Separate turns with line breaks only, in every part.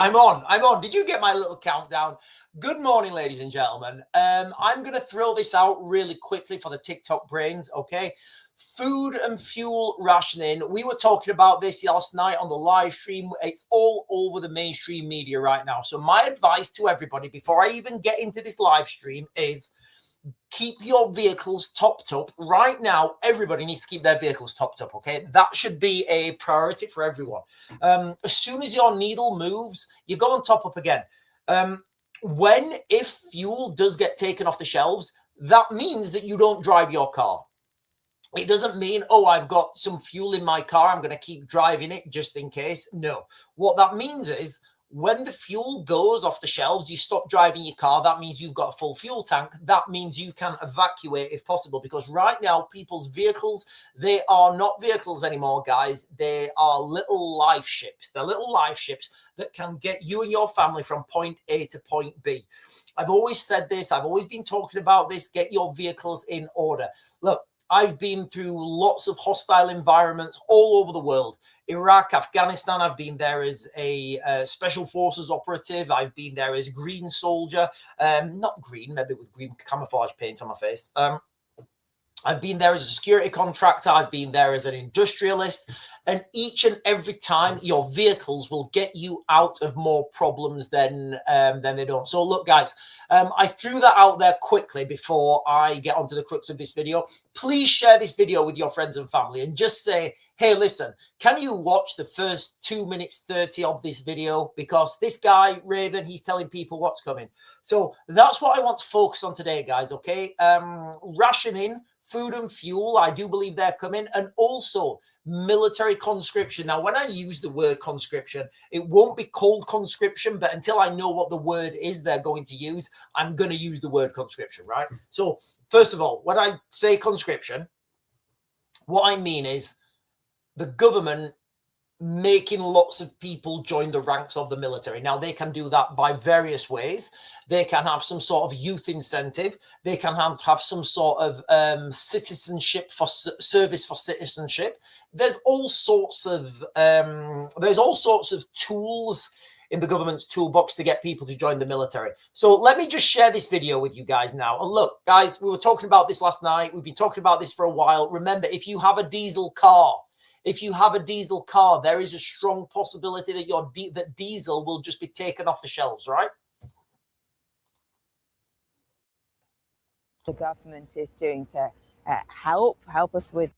I'm on. Did you get my little countdown? Good morning, ladies and gentlemen. I'm going to throw this out really quickly for the TikTok brains, okay? Food and fuel rationing. We were talking about this last night on the live stream. It's all over the mainstream media right now. So my advice to everybody before I even get into this live stream is keep your vehicles topped up. Right now, everybody needs to keep their vehicles topped up, okay? That should be a priority for everyone. As soon as your needle moves, you go and top up again. If fuel does get taken off the shelves, that means that you don't drive your car. It doesn't mean, oh, I've got some fuel in my car, I'm going to keep driving it just in case. No. What that means is when the fuel goes off the shelves, you stop driving your car. That means you've got a full fuel tank. That means you can evacuate if possible, because right now people's vehicles, they are not vehicles anymore, guys. They are little life ships. They're little life ships that can get you and your family from point A to point B. I've always said this. I've always been talking about this. Get your vehicles in order. Look, I've been through lots of hostile environments all over the world. Iraq, Afghanistan, I've been there as a special forces operative. I've been there as a green soldier. Not green, maybe with green camouflage paint on my face. I've been there as a security contractor. I've been there as an industrialist. And each and every time, your vehicles will get you out of more problems than they don't. So look, guys, I threw that out there quickly before I get onto the crux of this video. Please share this video with your friends and family and just say, hey, listen, can you watch the first 2 minutes 30 of this video? Because this guy, Raven, he's telling people what's coming. So that's what I want to focus on today, guys, okay? Rationing, food and fuel, I do believe they're coming, and also military conscription. Now, when I use the word conscription, it won't be called conscription, but until I know what the word is they're going to use, I'm going to use the word conscription, right? So, first of all, when I say conscription, what I mean is the government making lots of people join the ranks of the military. Now, they can do that by various ways. They can have some sort of youth incentive. They can have some sort of citizenship for service for citizenship. There's all sorts of tools in the government's toolbox to get people to join the military. So let me just share this video with you guys now. And look, guys, we were talking about this last night. We've been talking about this for a while. Remember, if you have a diesel car, there is a strong possibility that that diesel will just be taken off the shelves, right?
The government is doing to help us with.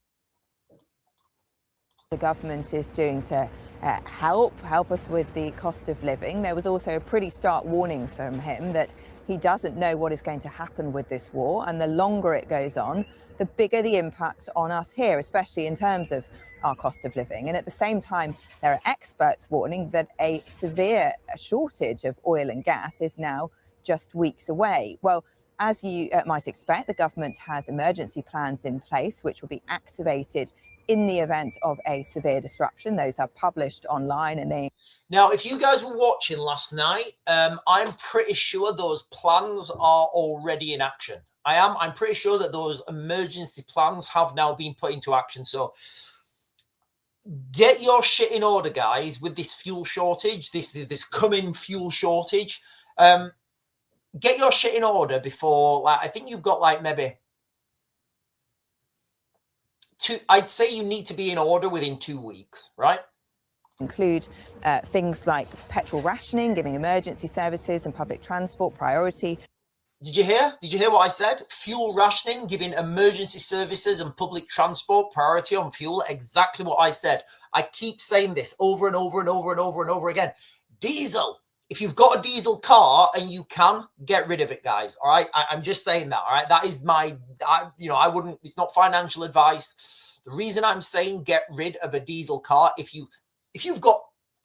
The government is doing to help us with the cost of living. There was also a pretty stark warning from him that he doesn't know what is going to happen with this war, and the longer it goes on, the bigger the impact on us here, especially in terms of our cost of living. And at the same time, there are experts warning that a severe shortage of oil and gas is now just weeks away. Well, as you might expect, the government has emergency plans in place, which will be activated in the event of a severe disruption. Those are published online, and they...
Now, if you guys were watching last night, I'm pretty sure those plans are already in action. I'm pretty sure that those emergency plans have now been put into action. So get your shit in order, guys, with this fuel shortage, this coming fuel shortage. Get your shit in order before, I think you've got maybe I'd say you need to be in order within 2 weeks, right?
Include things like petrol rationing, giving emergency services and public transport priority.
Did you hear? Did you hear what I said? Fuel rationing, giving emergency services and public transport priority on fuel. Exactly what I said. I keep saying this over and over and over and over and over again. Diesel. If you've got a diesel car and you can, get rid of it, guys. All right. I'm just saying that. All right. That is I wouldn't, it's not financial advice. The reason I'm saying get rid of a diesel car, if you've got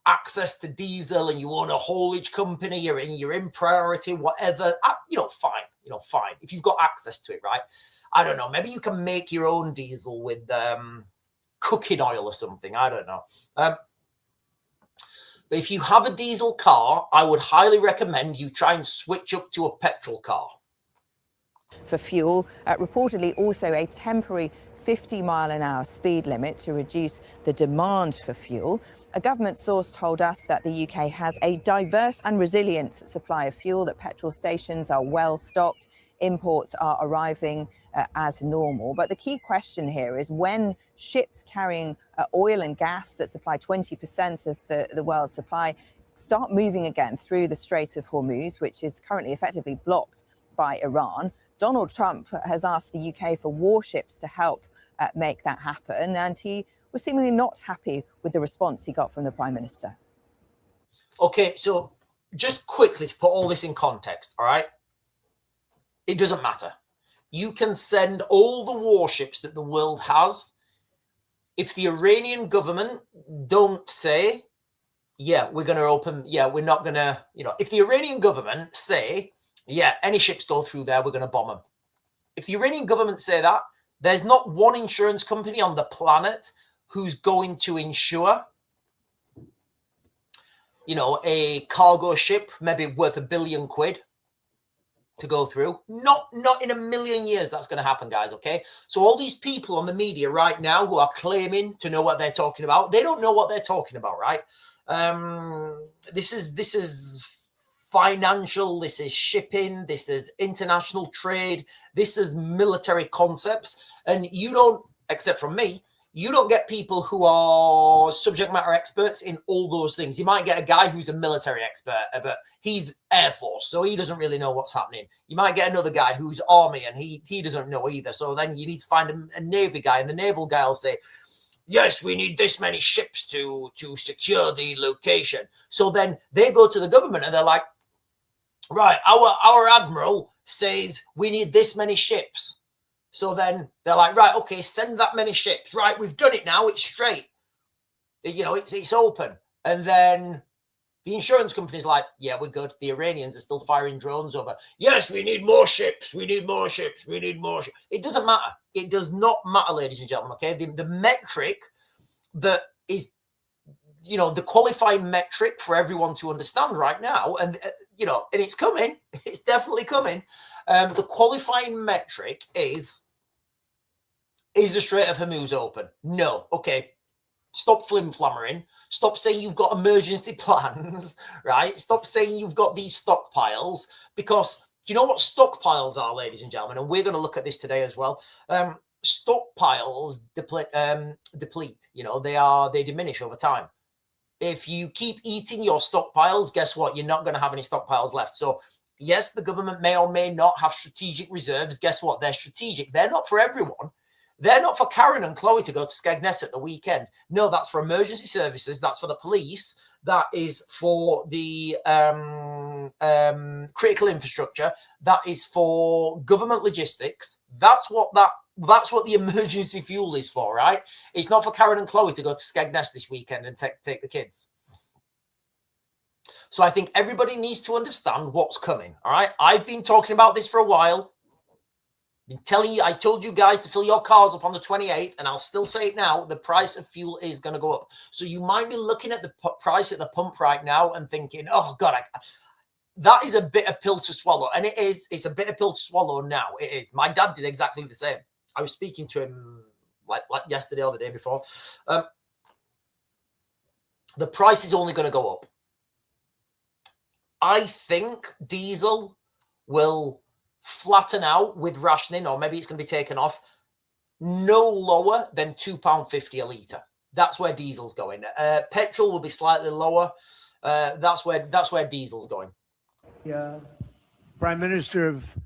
access to diesel and you own a haulage company, you're in priority, whatever, fine. If you've got access to it, right? I don't know. Maybe you can make your own diesel with cooking oil or something. I don't know. But if you have a diesel car, I would highly recommend you try and switch up to a petrol car.
For fuel, reportedly also a temporary 50-mile-an-hour speed limit to reduce the demand for fuel. A government source told us that the UK has a diverse and resilient supply of fuel, that petrol stations are well stocked, imports are arriving as normal. But the key question here is when ships carrying oil and gas that supply 20% of the world's supply start moving again through the Strait of Hormuz, which is currently effectively blocked by Iran. Donald Trump has asked the UK for warships to help make that happen, and he was seemingly not happy with the response he got from the Prime Minister.
Okay, so just quickly to put all this in context, all right? It doesn't matter. You can send all the warships that the world has. If the Iranian government don't say, yeah, we're going to open, yeah, we're not going to, if the Iranian government say, yeah, any ships go through there, we're going to bomb them. If the Iranian government say that, there's not one insurance company on the planet who's going to insure, a cargo ship, maybe worth £1 billion to go through. Not in a million years that's going to happen, guys, okay? So all these people on the media right now who are claiming to know what they're talking about, they don't know what they're talking about, right? This is financial, this is shipping, this is international trade, this is military concepts, and you don't, except from me, you don't get people who are subject matter experts in all those things. You might get a guy who's a military expert, but he's Air Force, so he doesn't really know what's happening. You might get another guy who's Army, and he doesn't know either. So then you need to find a Navy guy, and the naval guy will say, yes, we need this many ships to secure the location. So then they go to the government, and they're like, right, our admiral says we need this many ships. So then they're like, right, okay, send that many ships. Right, we've done it now. It's straight. It's open. And then the insurance company's like, yeah, we're good. The Iranians are still firing drones over. Yes, we need more ships. We need more ships. We need more ships. It doesn't matter. It does not matter, ladies and gentlemen, okay? The metric that is, the qualifying metric for everyone to understand right now, and, and it's coming. It's definitely coming. The qualifying metric is the Strait of Hormuz open? No. Okay. Stop flim-flammering. Stop saying you've got emergency plans, right? Stop saying you've got these stockpiles, because do you know what stockpiles are, ladies and gentlemen? And we're going to look at this today as well. Stockpiles deplete. They diminish over time. If you keep eating your stockpiles, guess what? You're not going to have any stockpiles left. So yes, the government may or may not have strategic reserves. Guess what? They're strategic. They're not for everyone. They're not for Karen and Chloe to go to Skegness at the weekend. No, that's for emergency services. That's for the police. That is for the critical infrastructure. That is for government logistics. That's what the emergency fuel is for, right? It's not for Karen and Chloe to go to Skegness this weekend and take the kids. So I think everybody needs to understand what's coming, all right? I've been talking about this for a while. Been telling you, I told you guys to fill your cars up on the 28th, and I'll still say it now, the price of fuel is going to go up. So you might be looking at the price at the pump right now and thinking, oh, God, that is a bitter pill to swallow. And it is. It's a bitter pill to swallow now. It is. My dad did exactly the same. I was speaking to him like yesterday or the day before. The price is only going to go up. I think diesel will flatten out with rationing, or maybe it's going to be taken off, no lower than £2.50 a litre. That's where diesel's going. Petrol will be slightly lower. That's where diesel's going.
Yeah, Prime Minister of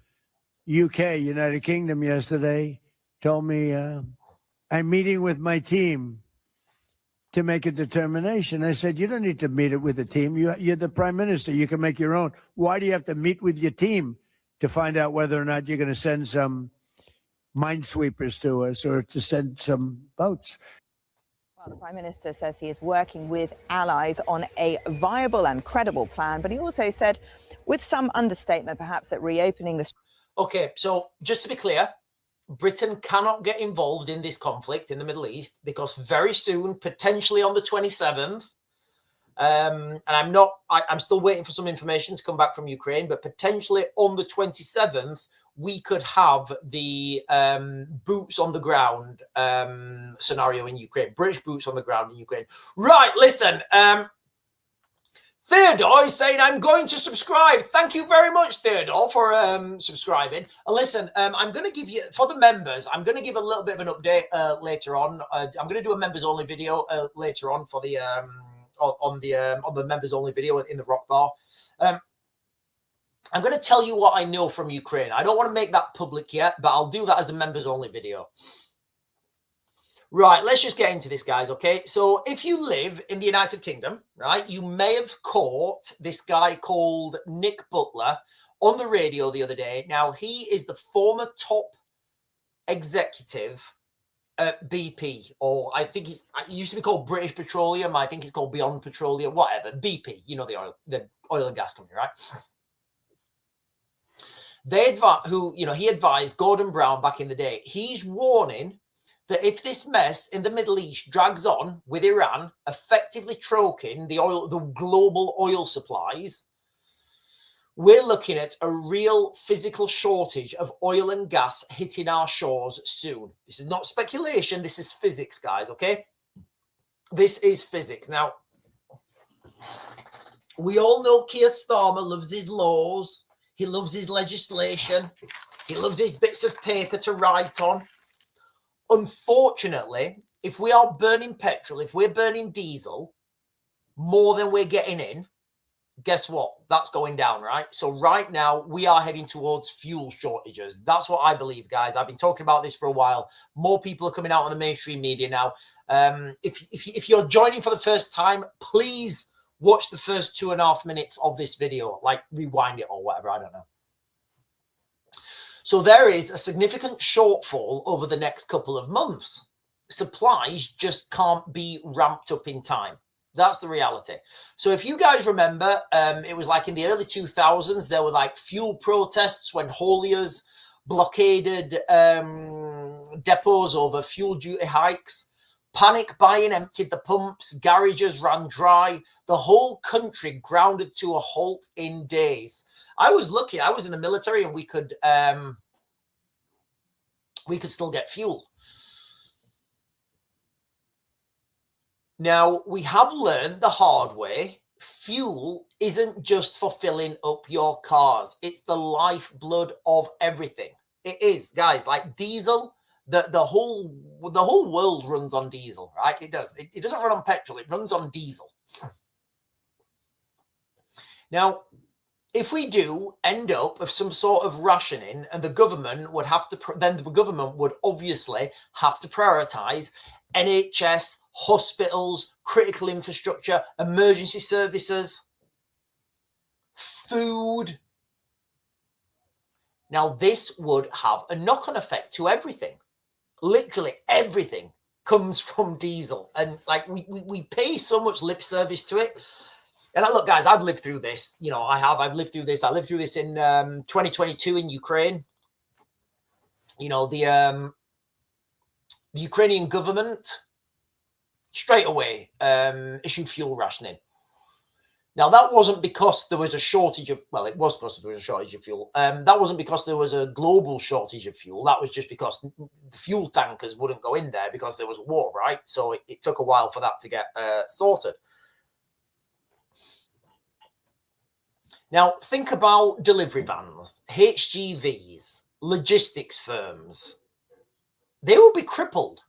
UK, United Kingdom, yesterday told me I'm meeting with my team to make a determination. I said, you don't need to meet it with the team. You're the Prime Minister. You can make your own. Why do you have to meet with your team to find out whether or not you're going to send some minesweepers to us or to send some boats?
Well, the Prime Minister says he is working with allies on a viable and credible plan, but he also said, with some understatement perhaps, that reopening the...
Okay, so just to be clear, Britain cannot get involved in this conflict in the Middle East because very soon, potentially on the 27th, And I'm still waiting for some information to come back from Ukraine, but potentially on the 27th, we could have the boots on the ground scenario in Ukraine, British boots on the ground in Ukraine. Right, listen, Theodore is saying, I'm going to subscribe. Thank you very much, Theodore, for subscribing. And listen, I'm going to give you, for the members, I'm going to give a little bit of an update later on. I'm going to do a members-only video later on for the on the members-only video in the rock bar. I'm going to tell you what I know from Ukraine. I don't want to make that public yet, but I'll do that as a members-only video. Right, let's just get into this, guys, okay? So if you live in the United Kingdom, right, you may have caught this guy called Nick Butler on the radio the other day. Now, he is the former top executive at BP, or I think it used to be called British Petroleum. I think it's called Beyond Petroleum, whatever. BP, you know, the oil and gas company, right? He advised Gordon Brown back in the day. He's warning that if this mess in the Middle East drags on with Iran effectively choking the global oil supplies, we're looking at a real physical shortage of oil and gas hitting our shores soon. This is not speculation. This is physics, guys, okay? This is physics. Now, we all know Keir Starmer loves his laws. He loves his legislation. He loves his bits of paper to write on. Unfortunately, if we are burning petrol, if we're burning diesel more than we're getting in, guess what? That's going down, right? So right now we are heading towards fuel shortages. That's what I believe, guys. I've been talking about this for a while. More people are coming out on the mainstream media now. If you're joining for the first time, please watch the first 2.5 minutes of this video, like rewind it or whatever. I don't know. So there is a significant shortfall over the next couple of months. Supplies just can't be ramped up in time. That's the reality. So if you guys remember, it was like in the early 2000s, there were like fuel protests when hauliers blockaded depots over fuel duty hikes. Panic buying emptied the pumps, garages ran dry, the whole country grounded to a halt in days. I was lucky. I was in the military and we could still get fuel. Now, we have learned the hard way. Fuel isn't just for filling up your cars. It's the lifeblood of everything. It is, guys, like diesel. The whole world runs on diesel, right? It does. It doesn't run on petrol. It runs on diesel. Now, if we do end up with some sort of rationing, and the government would have to, then the government would obviously have to prioritize NHS, hospitals, critical infrastructure, emergency services, food. Now, this would have a knock-on effect to everything. Literally everything comes from diesel. And like we pay so much lip service to it. And look, guys, I've lived through this. You know, I've lived through this. I lived through this in 2022 in Ukraine. You know, the Ukrainian government straight away issued fuel rationing. Now, that wasn't because there was a shortage of, well, it was because there was a shortage of fuel. That wasn't because there was a global shortage of fuel. That was just because the fuel tankers wouldn't go in there because there was a war, right? So it took a while for that to get sorted. Now, think about delivery vans, HGVs, logistics firms. They will be crippled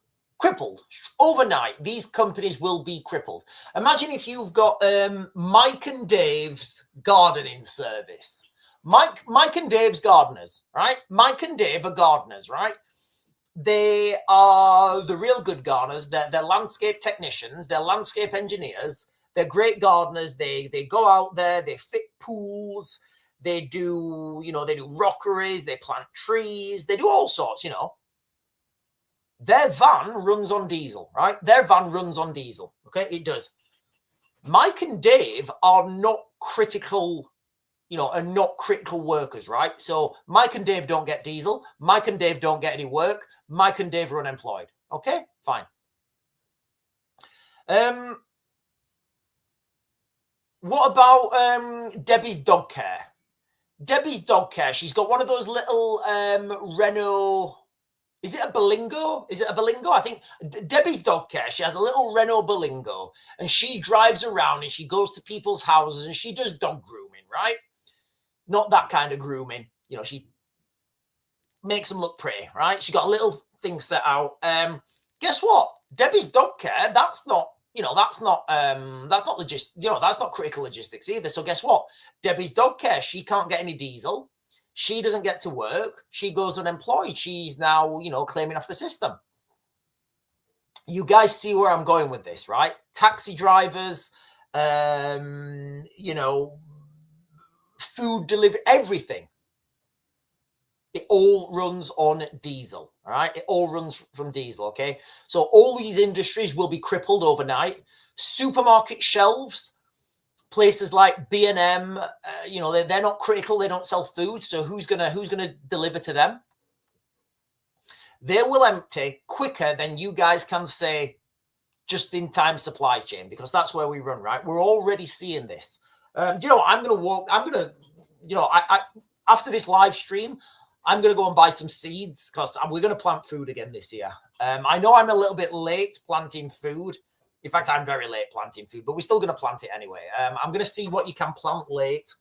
overnight. These companies will be crippled. Imagine if you've got Mike and Dave's gardening service. Mike and Dave's gardeners, right? Mike and Dave are gardeners, right? They are the real good gardeners. They're landscape technicians. They're landscape engineers. They're great gardeners. They go out there. They fit pools. They do, they do rockeries. They plant trees. They do all sorts, Their van runs on diesel, right? Their van runs on diesel. Okay, it does. Mike and Dave are not critical, are not critical workers, right? So Mike and Dave don't get diesel. Mike and Dave don't get any work. Mike and Dave are unemployed. Okay, fine. What about Debbie's dog care? Debbie's dog care. She's got one of those little Renault. Is it a Berlingo? Is it a Berlingo? I think Debbie's dog care. She has a little Renault Berlingo, and she drives around and she goes to people's houses and she does dog grooming, right? Not that kind of grooming. You know, she makes them look pretty, right? She got a little thing set out. Guess what? Debbie's dog care. That's not logistics. You know, that's not critical logistics either. So guess what? Debbie's dog care. She can't get any diesel. She doesn't get to work. She goes unemployed. She's now, you know, claiming off the system. You guys see where I'm going with this, right? Taxi drivers, you know, food delivery, everything. It all runs on diesel, all right? It all runs from diesel, okay? So all these industries will be crippled overnight. Supermarket shelves, places like B&M, you know, they're not critical. They don't sell food. So who's gonna deliver to them? They will empty quicker than you guys can say just-in-time supply chain, because that's where we run, right? We're already seeing this. You know, you know, I after this live stream, I'm going to go and buy some seeds because we're going to plant food again this year. I know I'm a little bit late planting food. In fact, I'm very late planting food, but we're still going to plant it anyway. I'm going to see what you can plant late.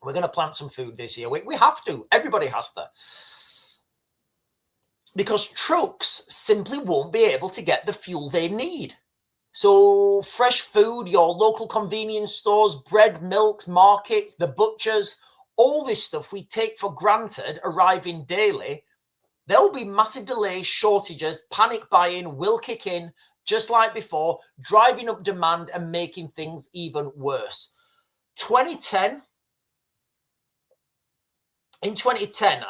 We're going to plant some food this year. We have to. Everybody has to. Because trucks simply won't be able to get the fuel they need. So fresh food, your local convenience stores, bread, milks, markets, the butchers, all this stuff we take for granted arriving daily, there will be massive delays, shortages, panic buying will kick in, just like before, driving up demand and making things even worse. In 2010,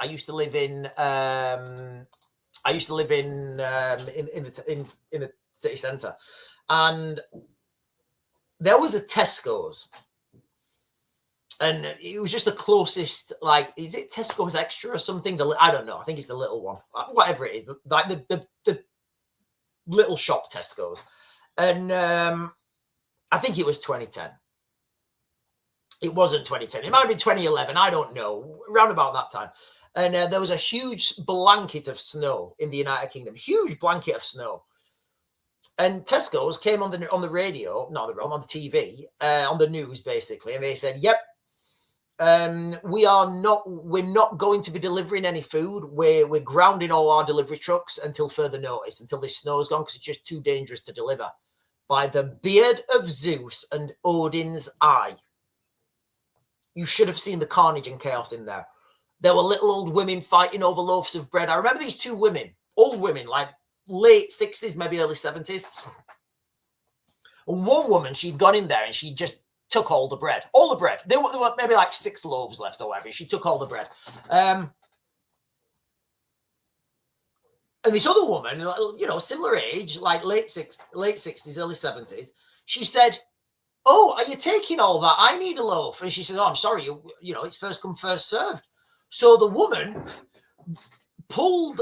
I used to live in the city centre, and there was a Tesco's. And it was just the closest, like, is it Tesco's Extra or something? I don't know. I think it's the little one. Whatever it is. Like the little shop Tesco's. And I think it was 2010. It wasn't 2010. It might have been 2011. I don't know. Around about that time. And there was a huge blanket of snow in the United Kingdom. Huge blanket of snow. And Tesco's came on the radio, not on the TV, on the news, basically. And they said, yep, we're not going to be delivering any food. We're grounding all our delivery trucks until further notice, until this snow's gone, because it's just too dangerous to deliver. By the beard of Zeus and Odin's eye. You should have seen the carnage and chaos in there. There were little old women fighting over loaves of bread. I remember these two women, old women, like late 60s, maybe early 70s. And one woman, she'd gone in there and she just took all the bread. All the bread. There were maybe like 6 loaves left or whatever. She took all the bread. And this other woman, you know, similar age, like late 60s, early 70s, she said, oh, are you taking all that? I need a loaf. And she said, oh, I'm sorry, you know, it's first come, first served. So the woman pulled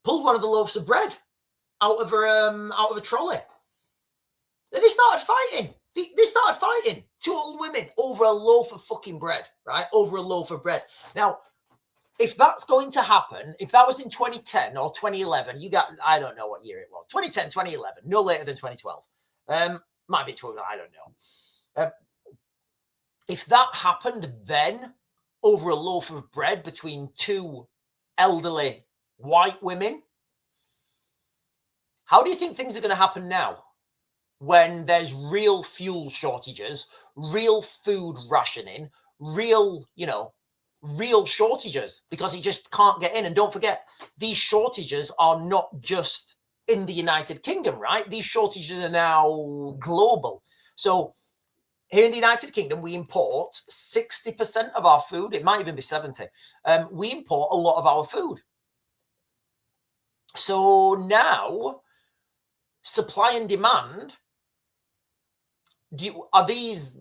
one of the loaves of bread out of a trolley. And they started fighting. They started fighting. 2 old women over a loaf of fucking bread, right? Over a loaf of bread. Now, if that's going to happen, if that was in 2010 or 2011, I don't know what year it was. 2010, 2011, no later than 2012. Might be 12, I don't know. If that happened then over a loaf of bread between 2 elderly white women, how do you think things are going to happen now when there's real fuel shortages, real food rationing, real shortages because it just can't get in? And don't forget, these shortages are not just in the United Kingdom, right? These shortages are now global. So here in the United Kingdom, we import 60% of our food. It might even be 70. We import a lot of our food. So now, supply and demand. Are these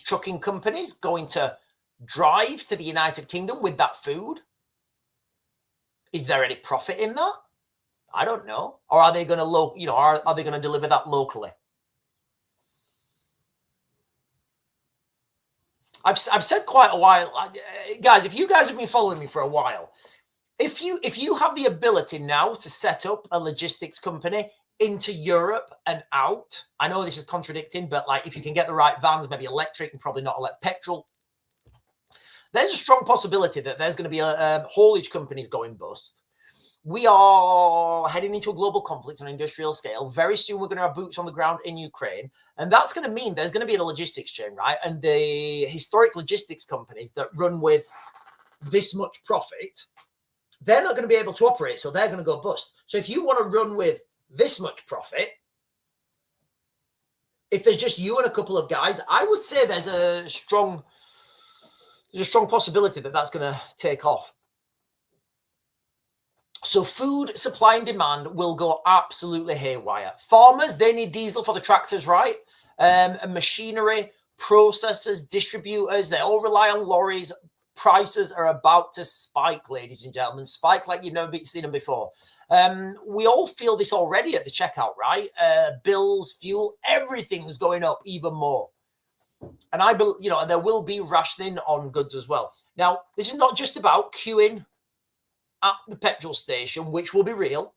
trucking companies going to drive to the United Kingdom with that food? Is there any profit in that? I don't know. Or are they going to, are they going to deliver that locally? I've said quite a while, guys, if you guys have been following me for a while, if you have the ability now to set up a logistics company into Europe and out, I know this is contradicting, but like if you can get the right vans, maybe electric and probably not petrol, there's a strong possibility that there's going to be haulage companies going bust. We are heading into a global conflict on an industrial scale. Very soon, we're going to have boots on the ground in Ukraine. And that's going to mean there's going to be a logistics chain, right? And the historic logistics companies that run with this much profit, they're not going to be able to operate. So they're going to go bust. So if you want to run with this much profit, if there's just you and a couple of guys, I would say there's a strong possibility that that's going to take off. So food supply and demand will go absolutely haywire. Farmers, they need diesel for the tractors, right? And machinery, processors, distributors, they all rely on lorries. Prices are about to spike, ladies and gentlemen. Spike like you've never seen them before. We all feel this already at the checkout, right? Bills, fuel, everything's going up even more. And I believe, and there will be rationing on goods as well. Now, this is not just about queuing at the petrol station, which will be real.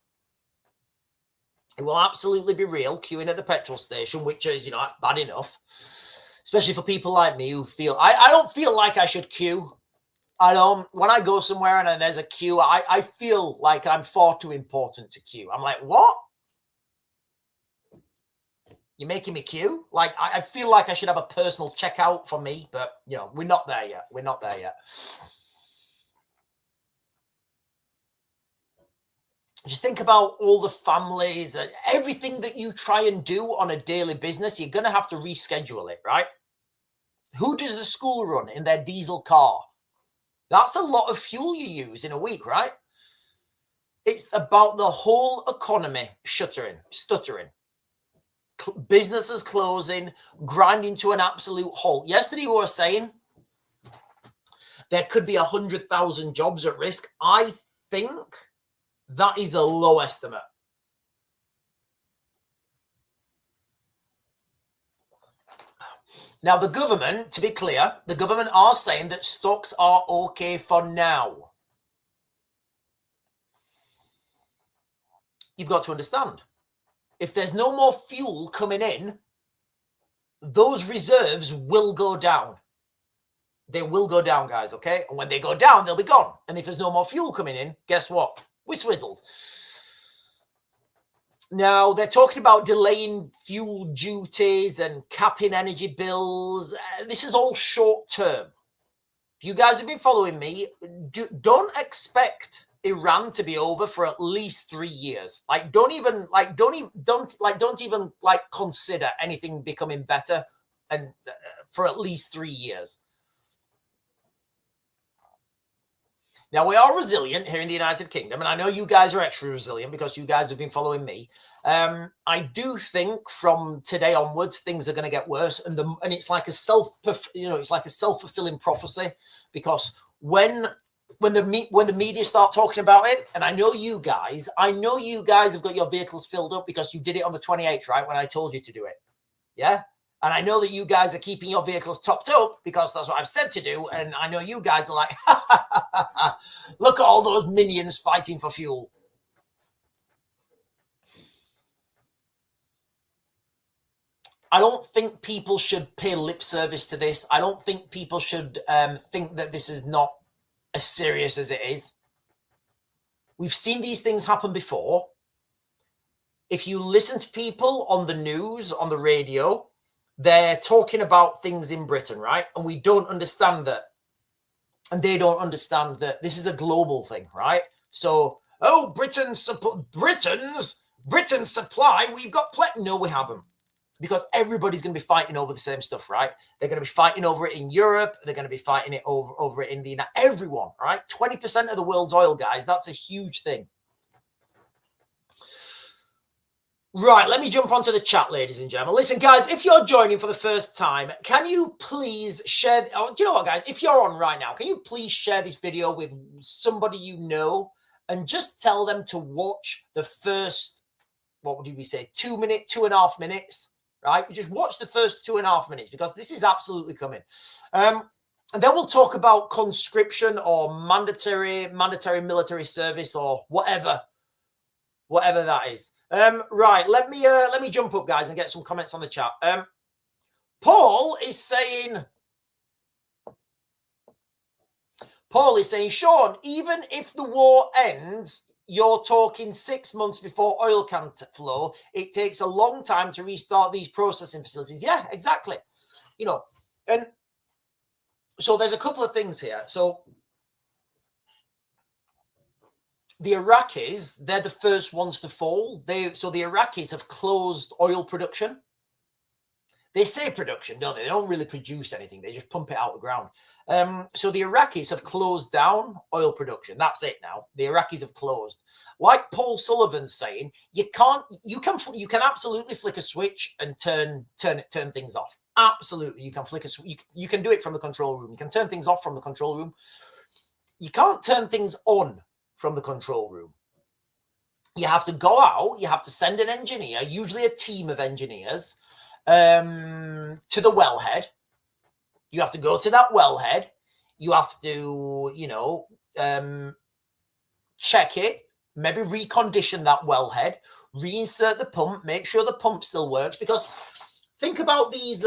It will absolutely be real, queuing at the petrol station, which is, bad enough. Especially for people like me who feel, I don't feel like I should queue. I don't, when I go somewhere and there's a queue, I feel like I'm far too important to queue. I'm like, what? You're making me queue? Like, I feel like I should have a personal checkout for me, but, we're not there yet. We're not there yet. Just think about all the families, everything that you try and do on a daily business, you're going to have to reschedule it, right? Who does the school run in their diesel car? That's a lot of fuel you use in a week, right? It's about the whole economy stuttering, businesses closing, grinding to an absolute halt. Yesterday we were saying there could be 100,000 jobs at risk. I think that is a low estimate. Now, the government, to be clear, the government are saying that stocks are okay for now. You've got to understand, if there's no more fuel coming in, those reserves will go down. They will go down, guys, okay? And when they go down, they'll be gone. And if there's no more fuel coming in, guess what? We swizzled. Now, they're talking about delaying fuel duties and capping energy bills. This is all short term. If you guys have been following me, don't expect Iran to be over for at least 3 years. Don't even consider anything becoming better and for at least 3 years. Now, we are resilient here in the United Kingdom, and I know you guys are extra resilient because you guys have been following me. I do think from today onwards, things are going to get worse, and it's like a self-fulfilling prophecy, because when the media start talking about it, and I know you guys have got your vehicles filled up because you did it on the 28th, right? When I told you to do it, yeah. And I know that you guys are keeping your vehicles topped up because that's what I've said to do. And I know you guys are like, look at all those minions fighting for fuel. I don't think people should pay lip service to this. I don't think people should think that this is not as serious as it is. We've seen these things happen before. If you listen to people on the news, on the radio, they're talking about things in Britain, right? And we don't understand that. And they don't understand that this is a global thing, right? So, Britain's supply, we've got plenty. No, we haven't. Because everybody's going to be fighting over the same stuff, right? They're going to be fighting over it in Europe. They're going to be fighting it over it in the United. Everyone, right? 20% of the world's oil, guys. That's a huge thing. Right, let me jump onto the chat, ladies and gentlemen. Listen, guys, if you're joining for the first time, can you please share... do you know what, guys? If you're on right now, can you please share this video with somebody you know and just tell them to watch the first, what would we say, 2.5 minutes, right? Just watch the first 2.5 minutes, because this is absolutely coming. And then we'll talk about conscription or mandatory military service or whatever that is. Right, let me jump up, guys, and get some comments on the chat. Paul is saying, Sean, even if the war ends, you're talking 6 months before oil can flow. It takes a long time to restart these processing facilities. Yeah, exactly. And so there's a couple of things here. So the Iraqis, they're the first ones to fall. So the Iraqis have closed oil production. They say production, don't they? They don't really produce anything. They just pump it out of the ground. So the Iraqis have closed down oil production. That's it now. The Iraqis have closed. Like Paul Sullivan's saying, you can absolutely flick a switch and turn things off. Absolutely, you can flick a switch. You can do it from the control room. You can turn things off from the control room. You can't turn things on from the control room. You have to go out. You have to send an engineer, usually a team of engineers, to the wellhead. You have to go to that wellhead. You have to, check it, maybe recondition that wellhead, reinsert the pump, make sure the pump still works. Because think about these.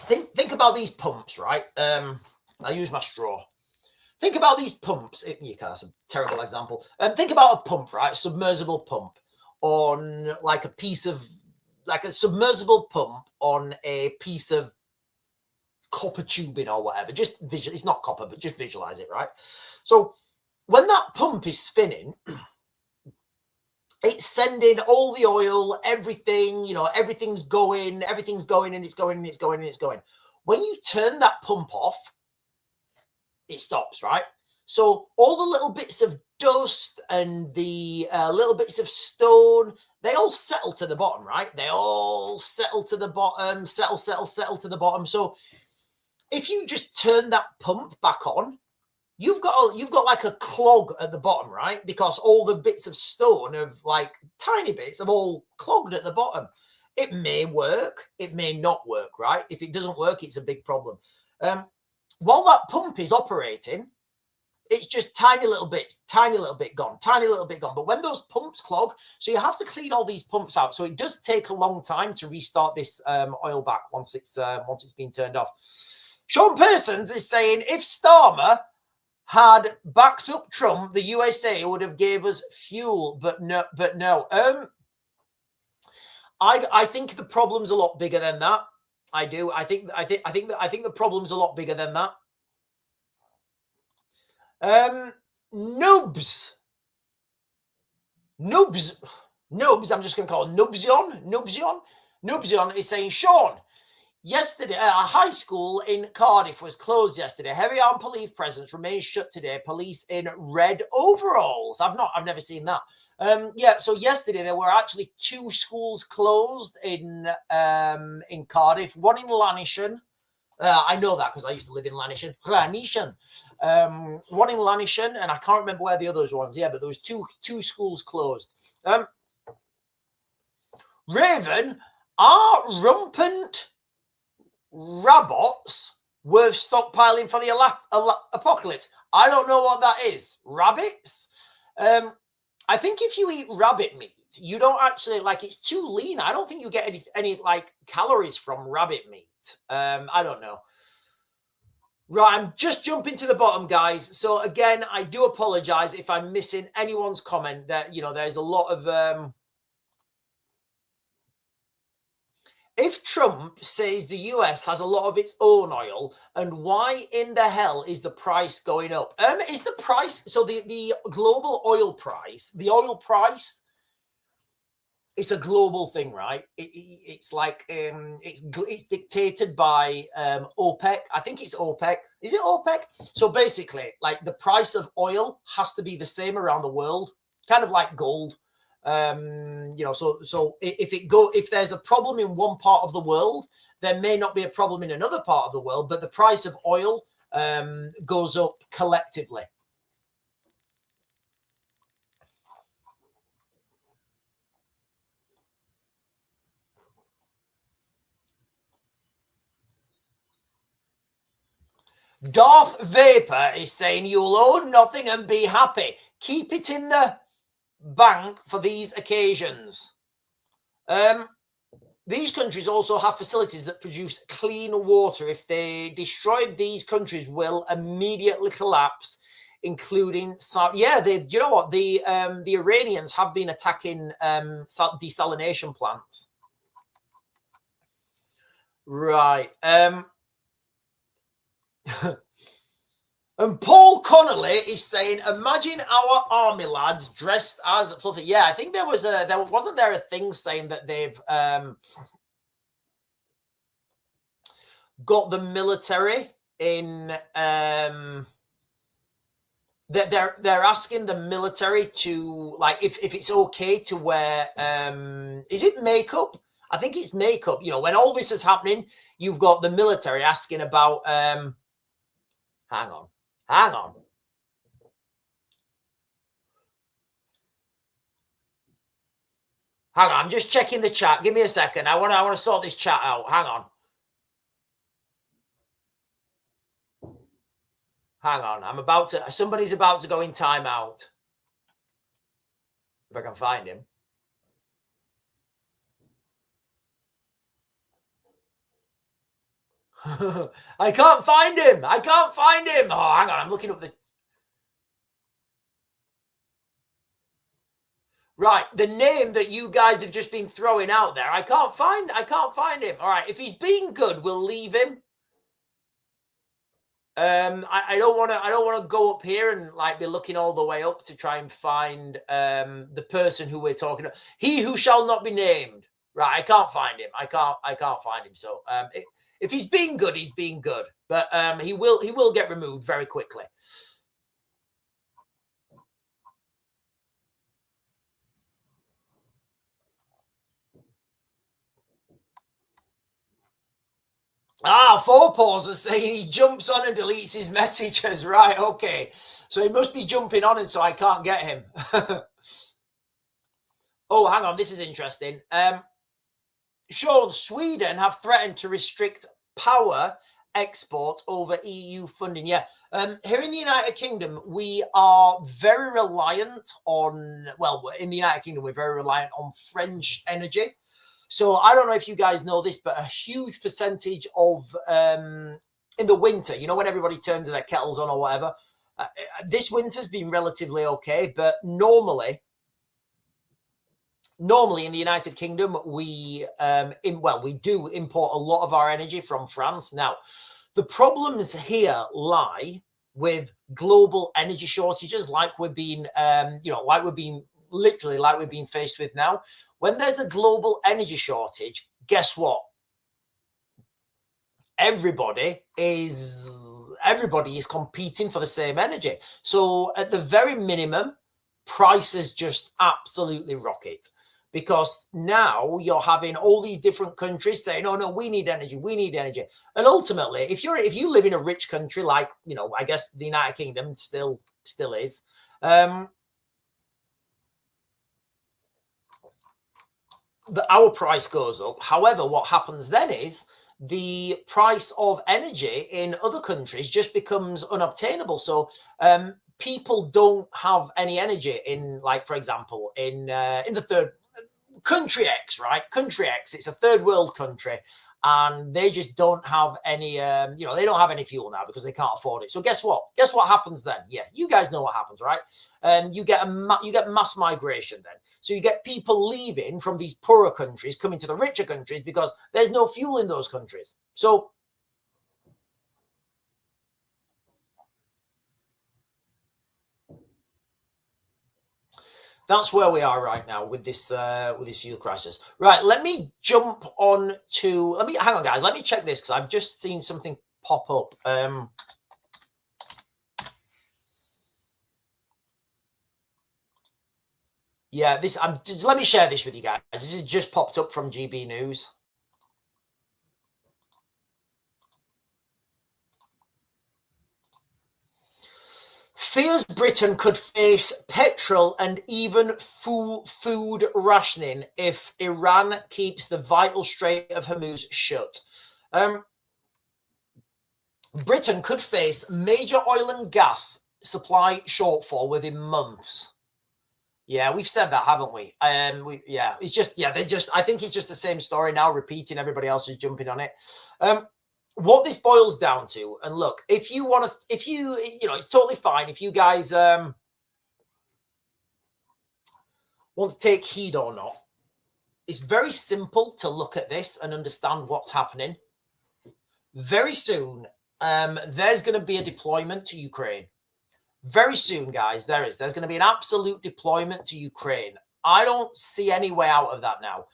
Think about these pumps, right? I use my straw. Think about these pumps. That's a terrible example. Think about a pump, right? Submersible pump on like a submersible pump on a piece of copper tubing or whatever. Just visual. It's not copper, but just visualize it, right? So when that pump is spinning, it's sending all the oil, everything, everything's going, and it's going, and it's going, and it's going. When you turn that pump off, it stops, right? So all the little bits of dust and the little bits of stone, they all settle to the bottom, right? They all settle to the bottom, settle to the bottom. So if you just turn that pump back on, you've got like a clog at the bottom, right? Because all the bits of stone of like tiny bits have all clogged at the bottom. It may work, it may not work, right? If it doesn't work, it's a big problem. While that pump is operating, it's just tiny little bit gone. But when those pumps clog, so you have to clean all these pumps out. So it does take a long time to restart this oil back once it's been turned off. Sean Persons is saying, if Starmer had backed up Trump, the USA would have gave us fuel, but no. I think the problem's a lot bigger than that. I do. I think the problem's a lot bigger than that. Noobs. I'm just going to call him Noobzion is saying, Sean, yesterday, a high school in Cardiff was closed yesterday. Heavy armed police presence remains shut today. Police in red overalls. I've never seen that. So yesterday there were actually 2 schools closed in Cardiff. One in Lanishan. I know that because I used to live in Lanishan. One in Lanishan, and I can't remember where the others ones. Yeah, but there was two schools closed. Raven, are rampant rabbits worth stockpiling for the apocalypse? I don't know what that is. Rabbits? I think if you eat rabbit meat, you don't actually it's too lean. I don't think you get any calories from rabbit meat. I don't know. Right, I'm just jumping to the bottom, guys. So again, I do apologize if I'm missing anyone's comment. That there's a lot of if Trump says the US has a lot of its own oil, and why in the hell is the price going up? Is the price the global oil price? The oil price, it's a global thing, right? It's dictated by OPEC. I think it's OPEC. Is it OPEC? So basically, the price of oil has to be the same around the world, kind of like gold. So if there's a problem in one part of the world, there may not be a problem in another part of the world, but the price of oil goes up collectively. Darth Vapor is saying you'll own nothing and be happy. Keep it in the bank for these occasions. These countries also have facilities that produce clean water. If they destroy these countries, will immediately collapse, including yeah. You know what, the Iranians have been attacking desalination plants. Right. And Paul Connolly is saying, imagine our army lads dressed as fluffy. Yeah, I think there wasn't there a thing saying that they've got the military in that they're asking the military to, like, if it's okay to wear is it makeup? I think it's makeup. You know, when all this is happening, you've got the military asking about hang on. Hang on. I'm just checking the chat. Give me a second. I want to sort this chat out. Hang on. Somebody's about to go in timeout. If I can find him. I can't find him. Oh, hang on. I'm looking up the. Right, the name that you guys have just been throwing out there. I can't find him. All right, if he's being good, we'll leave him. I don't want to go up here and like be looking all the way up to try and find the person who we're talking about. He who shall not be named. Right, I can't find him. I can't find him. So if he's being good, he's being good. But he will get removed very quickly. Four Paws are saying he jumps on and deletes his messages. Right, okay. So he must be jumping on and so I can't get him. Oh, hang on. This is interesting. Sean, Sweden have threatened to restrict power export over EU funding. Yeah. Here in the United Kingdom, we are very reliant on, well, in the United Kingdom, we're very reliant on French energy. So I don't know if you guys know this, but a huge percentage of, in the winter, you know, when everybody turns their kettles on or whatever, this winter's been relatively okay, but normally in the United Kingdom, we do import a lot of our energy from France. Now, the problems here lie with global energy shortages, like we're being faced with now. When there's a global energy shortage, guess what? Everybody is competing for the same energy. So at the very minimum, prices just absolutely rocket. Because now you're having all these different countries saying, "Oh no, we need energy, we need energy." And ultimately, if you live in a rich country like, you know, I guess the United Kingdom still is, our price goes up. However, what happens then is the price of energy in other countries just becomes unobtainable. So people don't have any energy in, like, for example, in the third country X, right? Country X, it's a third world country, and they just don't have any, they don't have any fuel now because they can't afford it. So guess what? Guess what happens then? Yeah, you guys know what happens, right? You get mass migration then. So you get people leaving from these poorer countries, coming to the richer countries because there's no fuel in those countries. So that's where we are right now with this fuel crisis. Right, let me jump on to, hang on, guys. Let me check this because I've just seen something pop up. Yeah, let me share this with you guys. This has just popped up from GB News. fears Britain could face petrol and even food rationing if Iran keeps the vital Strait of Hormuz shut. Britain could face major oil and gas supply shortfall within months. Yeah, we've said that, haven't we? I think it's just the same story now, repeating. Everybody else is jumping on it. What this boils down to, and look, if you want to, it's totally fine if you guys want to take heed or not. It's very simple to look at this and understand what's happening. Very soon, there's going to be a deployment to Ukraine. Very soon, guys, there's going to be an absolute deployment to Ukraine. I don't see any way out of that now.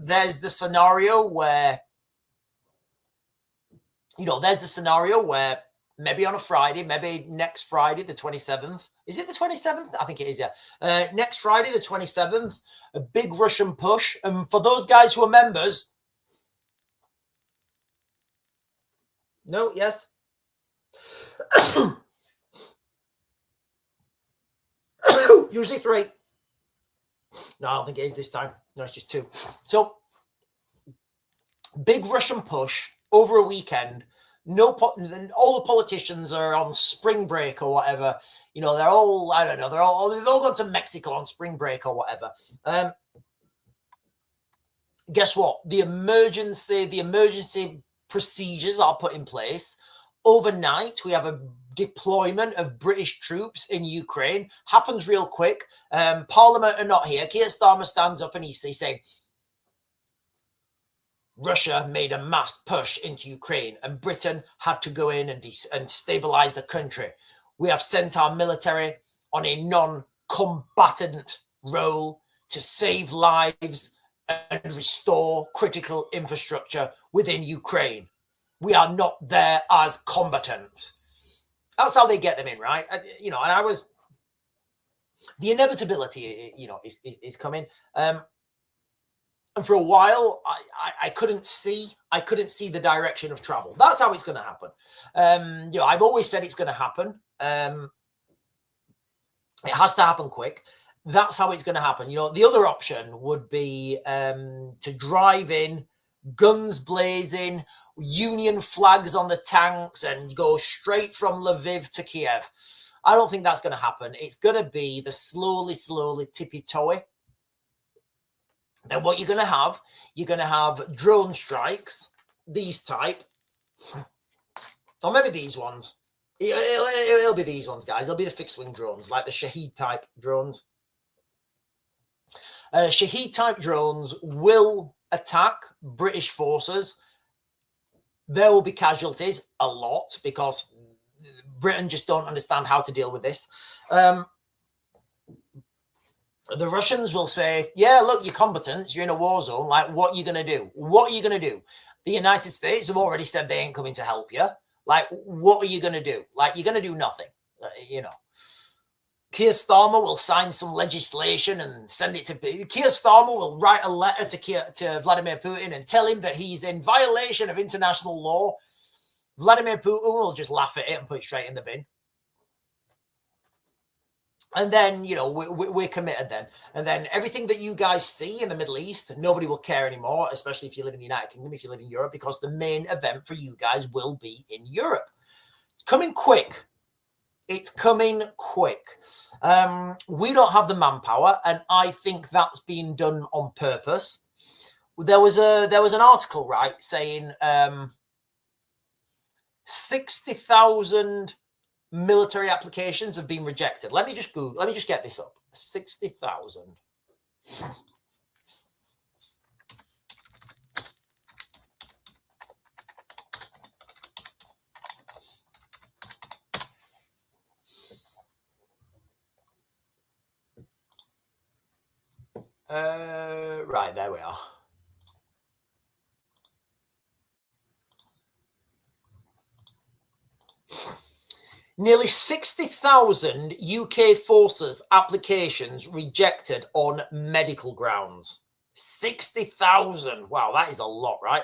There's the scenario where, maybe on a Friday, maybe next Friday, the 27th. Is it the 27th? I think it is, yeah. Next Friday, the 27th, a big Russian push. And for those guys who are members, no, yes. Usually 3. No, I don't think it is this time. No, it's just 2. So, big Russian push over a weekend. All the politicians are on spring break or whatever. They're all, I don't know, they've all gone to Mexico on spring break or whatever. Guess what? The emergency procedures are put in place. Overnight, we have a deployment of British troops in Ukraine. Happens real quick. Parliament are not here. Keir Starmer stands up and he's saying, Russia made a mass push into Ukraine and Britain had to go in and stabilize the country. We have sent our military on a non-combatant role to save lives and restore critical infrastructure within Ukraine. We are not there as combatants. That's how they get them in, right? The inevitability, is coming. And for a while, I couldn't see the direction of travel. That's how it's going to happen. I've always said it's going to happen. It has to happen quick. That's how it's going to happen. The other option would be to drive in, guns blazing, Union flags on the tanks, and go straight from Lviv to Kiev. I don't think that's going to happen. It's going to be the slowly tippy-toey. Then what you're going to have drone strikes, these type, or maybe these ones. It'll be these ones, guys. It'll be the fixed-wing drones, like the Shahed-type drones. Shahed-type drones will attack British forces. There will be casualties, a lot, because Britain just don't understand how to deal with this. The Russians will say, yeah, look, you're combatants. You're in a war zone. Like, what are you going to do? What are you going to do? The United States have already said they ain't coming to help you. Like, what are you going to do? Like, you're going to do nothing. Keir Starmer will sign some legislation and send it to... Keir Starmer will write a letter to Vladimir Putin and tell him that he's in violation of international law. Vladimir Putin will just laugh at it and put it straight in the bin. And then, we're committed then. And then everything that you guys see in the Middle East, nobody will care anymore, especially if you live in the United Kingdom, if you live in Europe, because the main event for you guys will be in Europe. It's coming quick. It's coming quick. We don't have the manpower, and I think that's been done on purpose. There was an article, right, saying 60,000 military applications have been rejected. Let me just get this up. 60,000. Right, there we are. Nearly 60,000 UK forces applications rejected on medical grounds. 60,000. Wow, that is a lot, right?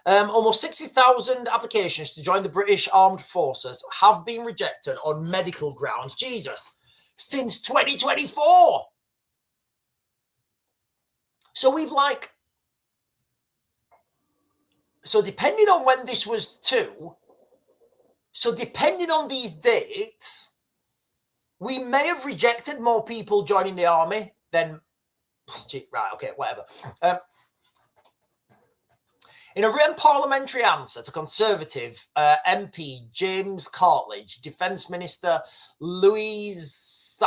Almost 60,000 applications to join the British Armed Forces have been rejected on medical grounds. Jesus, since 2024. So we've like, so depending on when this was too, so depending on these dates, we may have rejected more people joining the army than, right, okay, whatever. In a written parliamentary answer to Conservative MP James Cartledge, Defence Minister Louise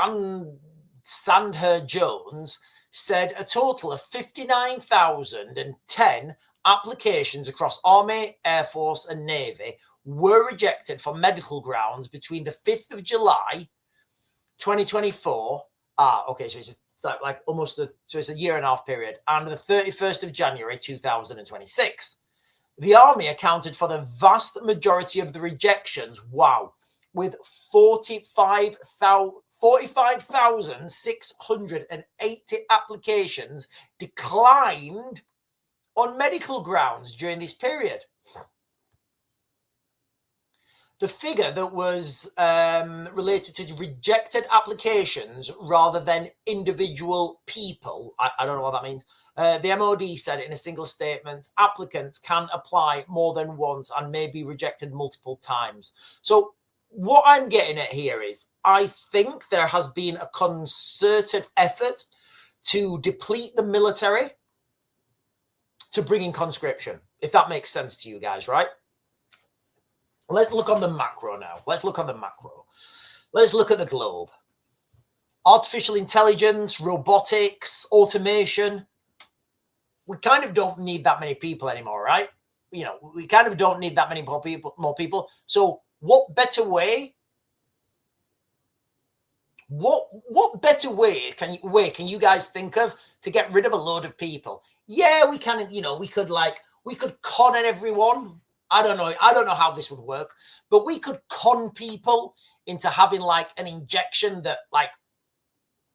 Sandher-Jones said a total of 59,010 applications across Army, Air Force and Navy were rejected for medical grounds between the 5th of July 2024. Okay, so it's like almost so it's a year and a half period, and the 31st of January 2026. The army accounted for the vast majority of the rejections. Wow, with 45,680 applications declined on medical grounds during this period. The figure that was related to rejected applications rather than individual people. I don't know what that means. The MOD said in a single statement, applicants can apply more than once and may be rejected multiple times. So what I'm getting at here is I think there has been a concerted effort to deplete the military to bring in conscription, if that makes sense to you guys, right? Let's look on the macro now. Let's look on the macro. Let's look at the globe. Artificial intelligence, robotics, automation. We kind of don't need that many people anymore, right? You know, we kind of don't need that many more people. So what better way? What better way can you guys think of to get rid of a load of people? Yeah, we can, you know, we could con everyone. I don't know how this would work, but we could con people into having like an injection that like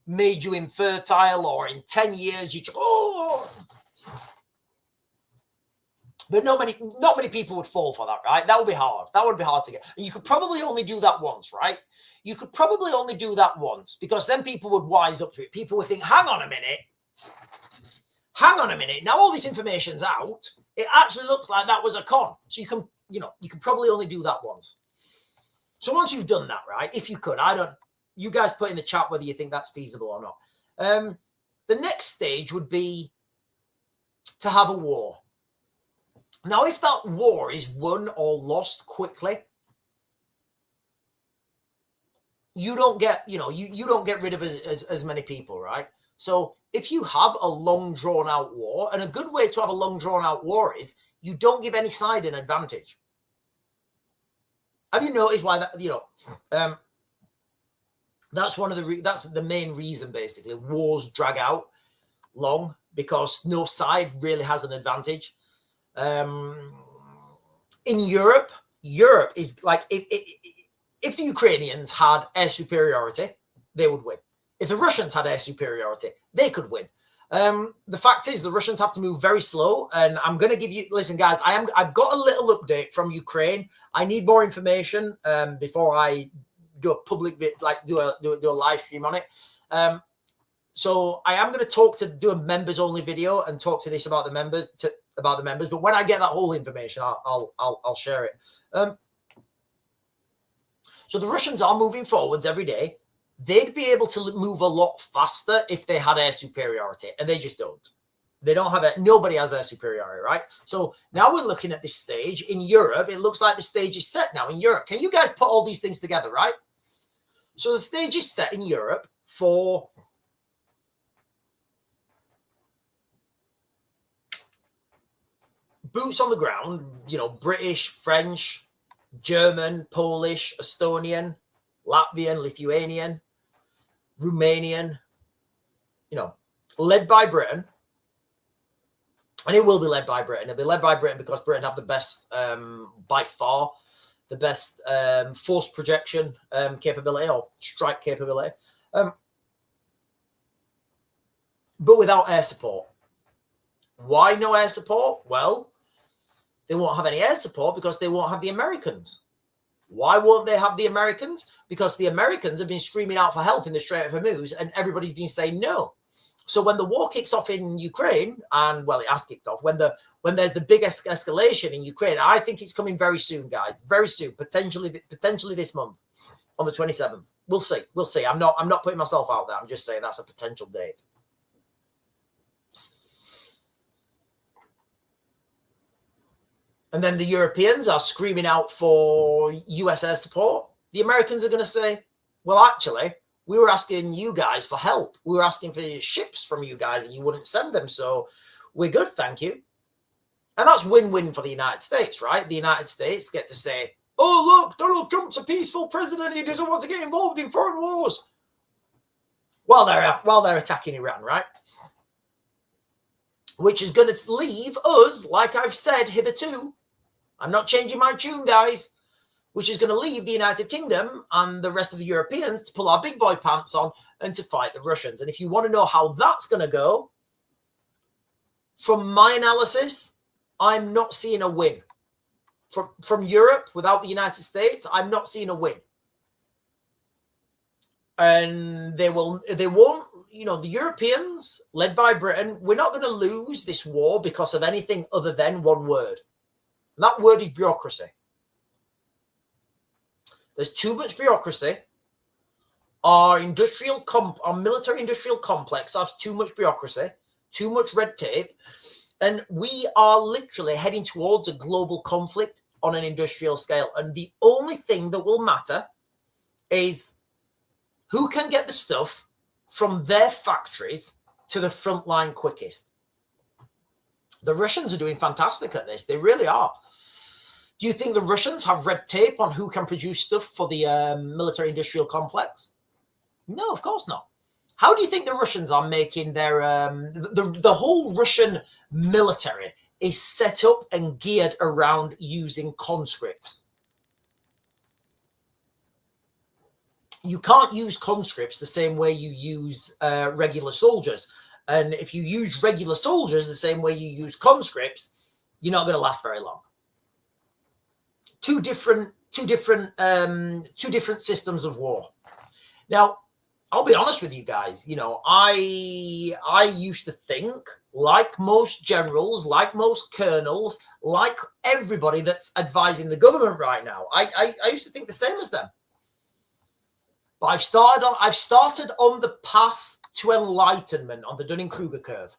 made you infertile, or in 10 years you just, but not many people would fall for that, right? That would be hard. That would be hard to get. And you could probably only do that once, right? You could probably only do that once, because then people would wise up to it. People would think, hang on a minute. Now all this information's out. It actually looks like that was a con. So you can probably only do that once. So once you've done that, right? If you could, you guys put in the chat whether you think that's feasible or not. The next stage would be to have a war. Now, if that war is won or lost quickly, you don't get, you don't get rid of as many people, right? So if you have a long drawn out war, and a good way to have a long drawn out war is you don't give any side an advantage. Have you noticed why that, that's that's the main reason, basically. Wars drag out long because no side really has an advantage. In Europe is like, if the Ukrainians had air superiority, they would win. If the Russians had air superiority, they could win. The fact is, the Russians have to move very slow, and I'm going to give you. Listen, guys, I've got a little update from Ukraine. I need more information before I do a public do a live stream on it. So I am going to do a members only video and talk to this about the members. But when I get that whole information, I'll share it. So the Russians are moving forwards every day. They'd be able to move a lot faster if they had air superiority, and they just don't. They don't have it. Nobody has air superiority, right? So now we're looking at this stage in Europe. It looks like the stage is set now in Europe. Can you guys put all these things together, right? So the stage is set in Europe for boots on the ground, British, French, German, Polish, Estonian, Latvian, Lithuanian, Romanian, led by Britain. And it will be led by Britain. It'll be led by Britain because Britain have the best, by far, the best force projection capability or strike capability. But without air support. Why no air support? Well, they won't have any air support because they won't have the Americans. Why won't they have the Americans? Because the Americans have been screaming out for help in the Strait of Hormuz, and everybody's been saying no. So when the war kicks off in Ukraine, and well, it has kicked off, when there's the biggest escalation in Ukraine, I think it's coming very soon, guys, very soon, potentially this month on the 27th. We'll see. I'm not putting myself out there. I'm just saying that's a potential date. And then the Europeans are screaming out for US air support. The Americans are going to say, well, actually, we were asking you guys for help. We were asking for ships from you guys and you wouldn't send them. So we're good, thank you. And that's win-win for the United States, right? The United States get to say, oh, look, Donald Trump's a peaceful president. He doesn't want to get involved in foreign wars. While they're attacking Iran, right? Which is going to leave us, like I've said hitherto, I'm not changing my tune, guys, which is going to leave the United Kingdom and the rest of the Europeans to pull our big boy pants on and to fight the Russians. And if you want to know how that's going to go, from my analysis, I'm not seeing a win. From Europe, without the United States, I'm not seeing a win. And they won't, you know, the Europeans, led by Britain, we're not going to lose this war because of anything other than one word. And that word is bureaucracy. There's too much bureaucracy. Our military industrial complex has too much bureaucracy, too much red tape. And we are literally heading towards a global conflict on an industrial scale. And the only thing that will matter is who can get the stuff from their factories to the front line quickest. The Russians are doing fantastic at this. They really are. Do you think the Russians have red tape on who can produce stuff for the military industrial complex? No, of course not. How do you think the Russians are making their the whole Russian military is set up and geared around using conscripts? You can't use conscripts the same way you use regular soldiers. And if you use regular soldiers the same way you use conscripts, you're not going to last very long. Two different systems of war. Now, I'll be honest with you guys. You know, I used to think, like most generals, like most colonels, like everybody that's advising the government right now, I used to think the same as them. But I've started on the path to enlightenment on the Dunning-Kruger curve.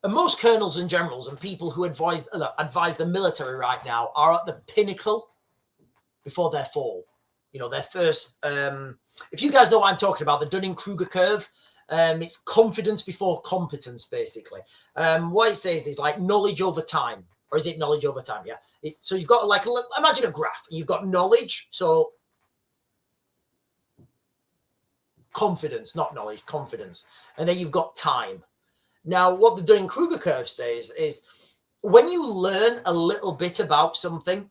And most colonels and generals and people who advise the military right now are at the pinnacle before their fall. You know, their first, if you guys know what I'm talking about, the Dunning-Kruger curve, it's confidence before competence, basically. What it says is like knowledge over time, or is it knowledge over time? Yeah. So you've got like, imagine a graph. You've got knowledge, so confidence, not knowledge, confidence. And then you've got time. Now, what the Dunning-Kruger curve says is when you learn a little bit about something,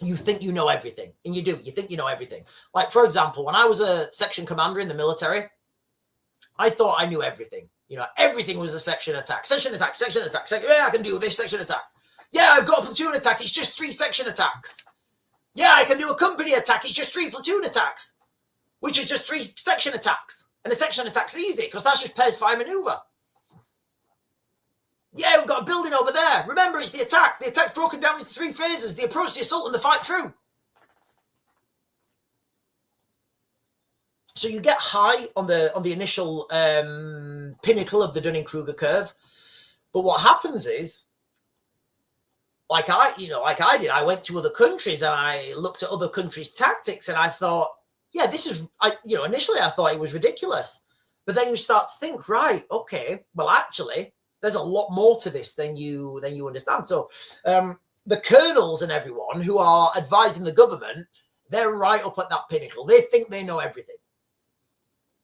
you think you know everything. And you do. You think you know everything. Like, for example, when I was a section commander in the military, I thought I knew everything. You know, everything was a section attack. Section attack, section attack, section. Yeah, I can do this section attack. Yeah, I've got a platoon attack. It's just 3 section attacks. Yeah, I can do a company attack. It's just 3 platoon attacks, which is just 3 section attacks. And a section attack's easy because that's just pairs fire maneuver. Yeah, we've got a building over there. Remember, it's the attack. The attack's broken down into 3 phases: the approach, the assault, and the fight through. So you get high on the initial pinnacle of the Dunning-Kruger curve, but what happens is, like I did, I went to other countries and I looked at other countries' tactics, and I thought, yeah, this is, initially I thought it was ridiculous. But then you start to think, right, okay, well, actually, there's a lot more to this than you understand. So the colonels and everyone who are advising the government, they're right up at that pinnacle. They think they know everything.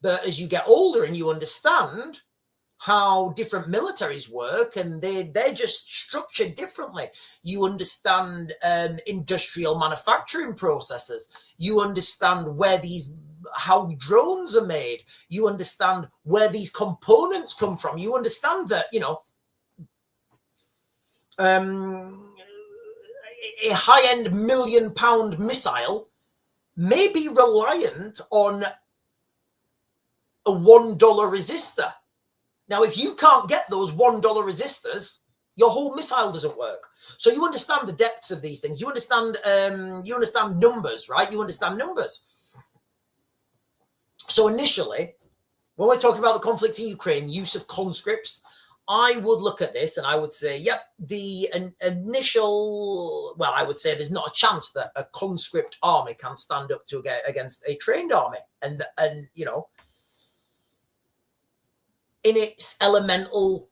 But as you get older and you understand how different militaries work, and they're just structured differently. You understand industrial manufacturing processes. You understand where these how drones are made. You understand where these components come from. You understand that, you know, a high-end £1 million missile may be reliant on a $1 resistor. Now, if you can't get those $1 resistors, your whole missile doesn't work. So you understand the depths of these things. You understand numbers, right? You understand numbers. So initially, when we're talking about the conflict in Ukraine, use of conscripts, I would look at this and I would say, yep, the initial, well, I would say there's not a chance that a conscript army can stand up to against a trained army. And you know, in its elemental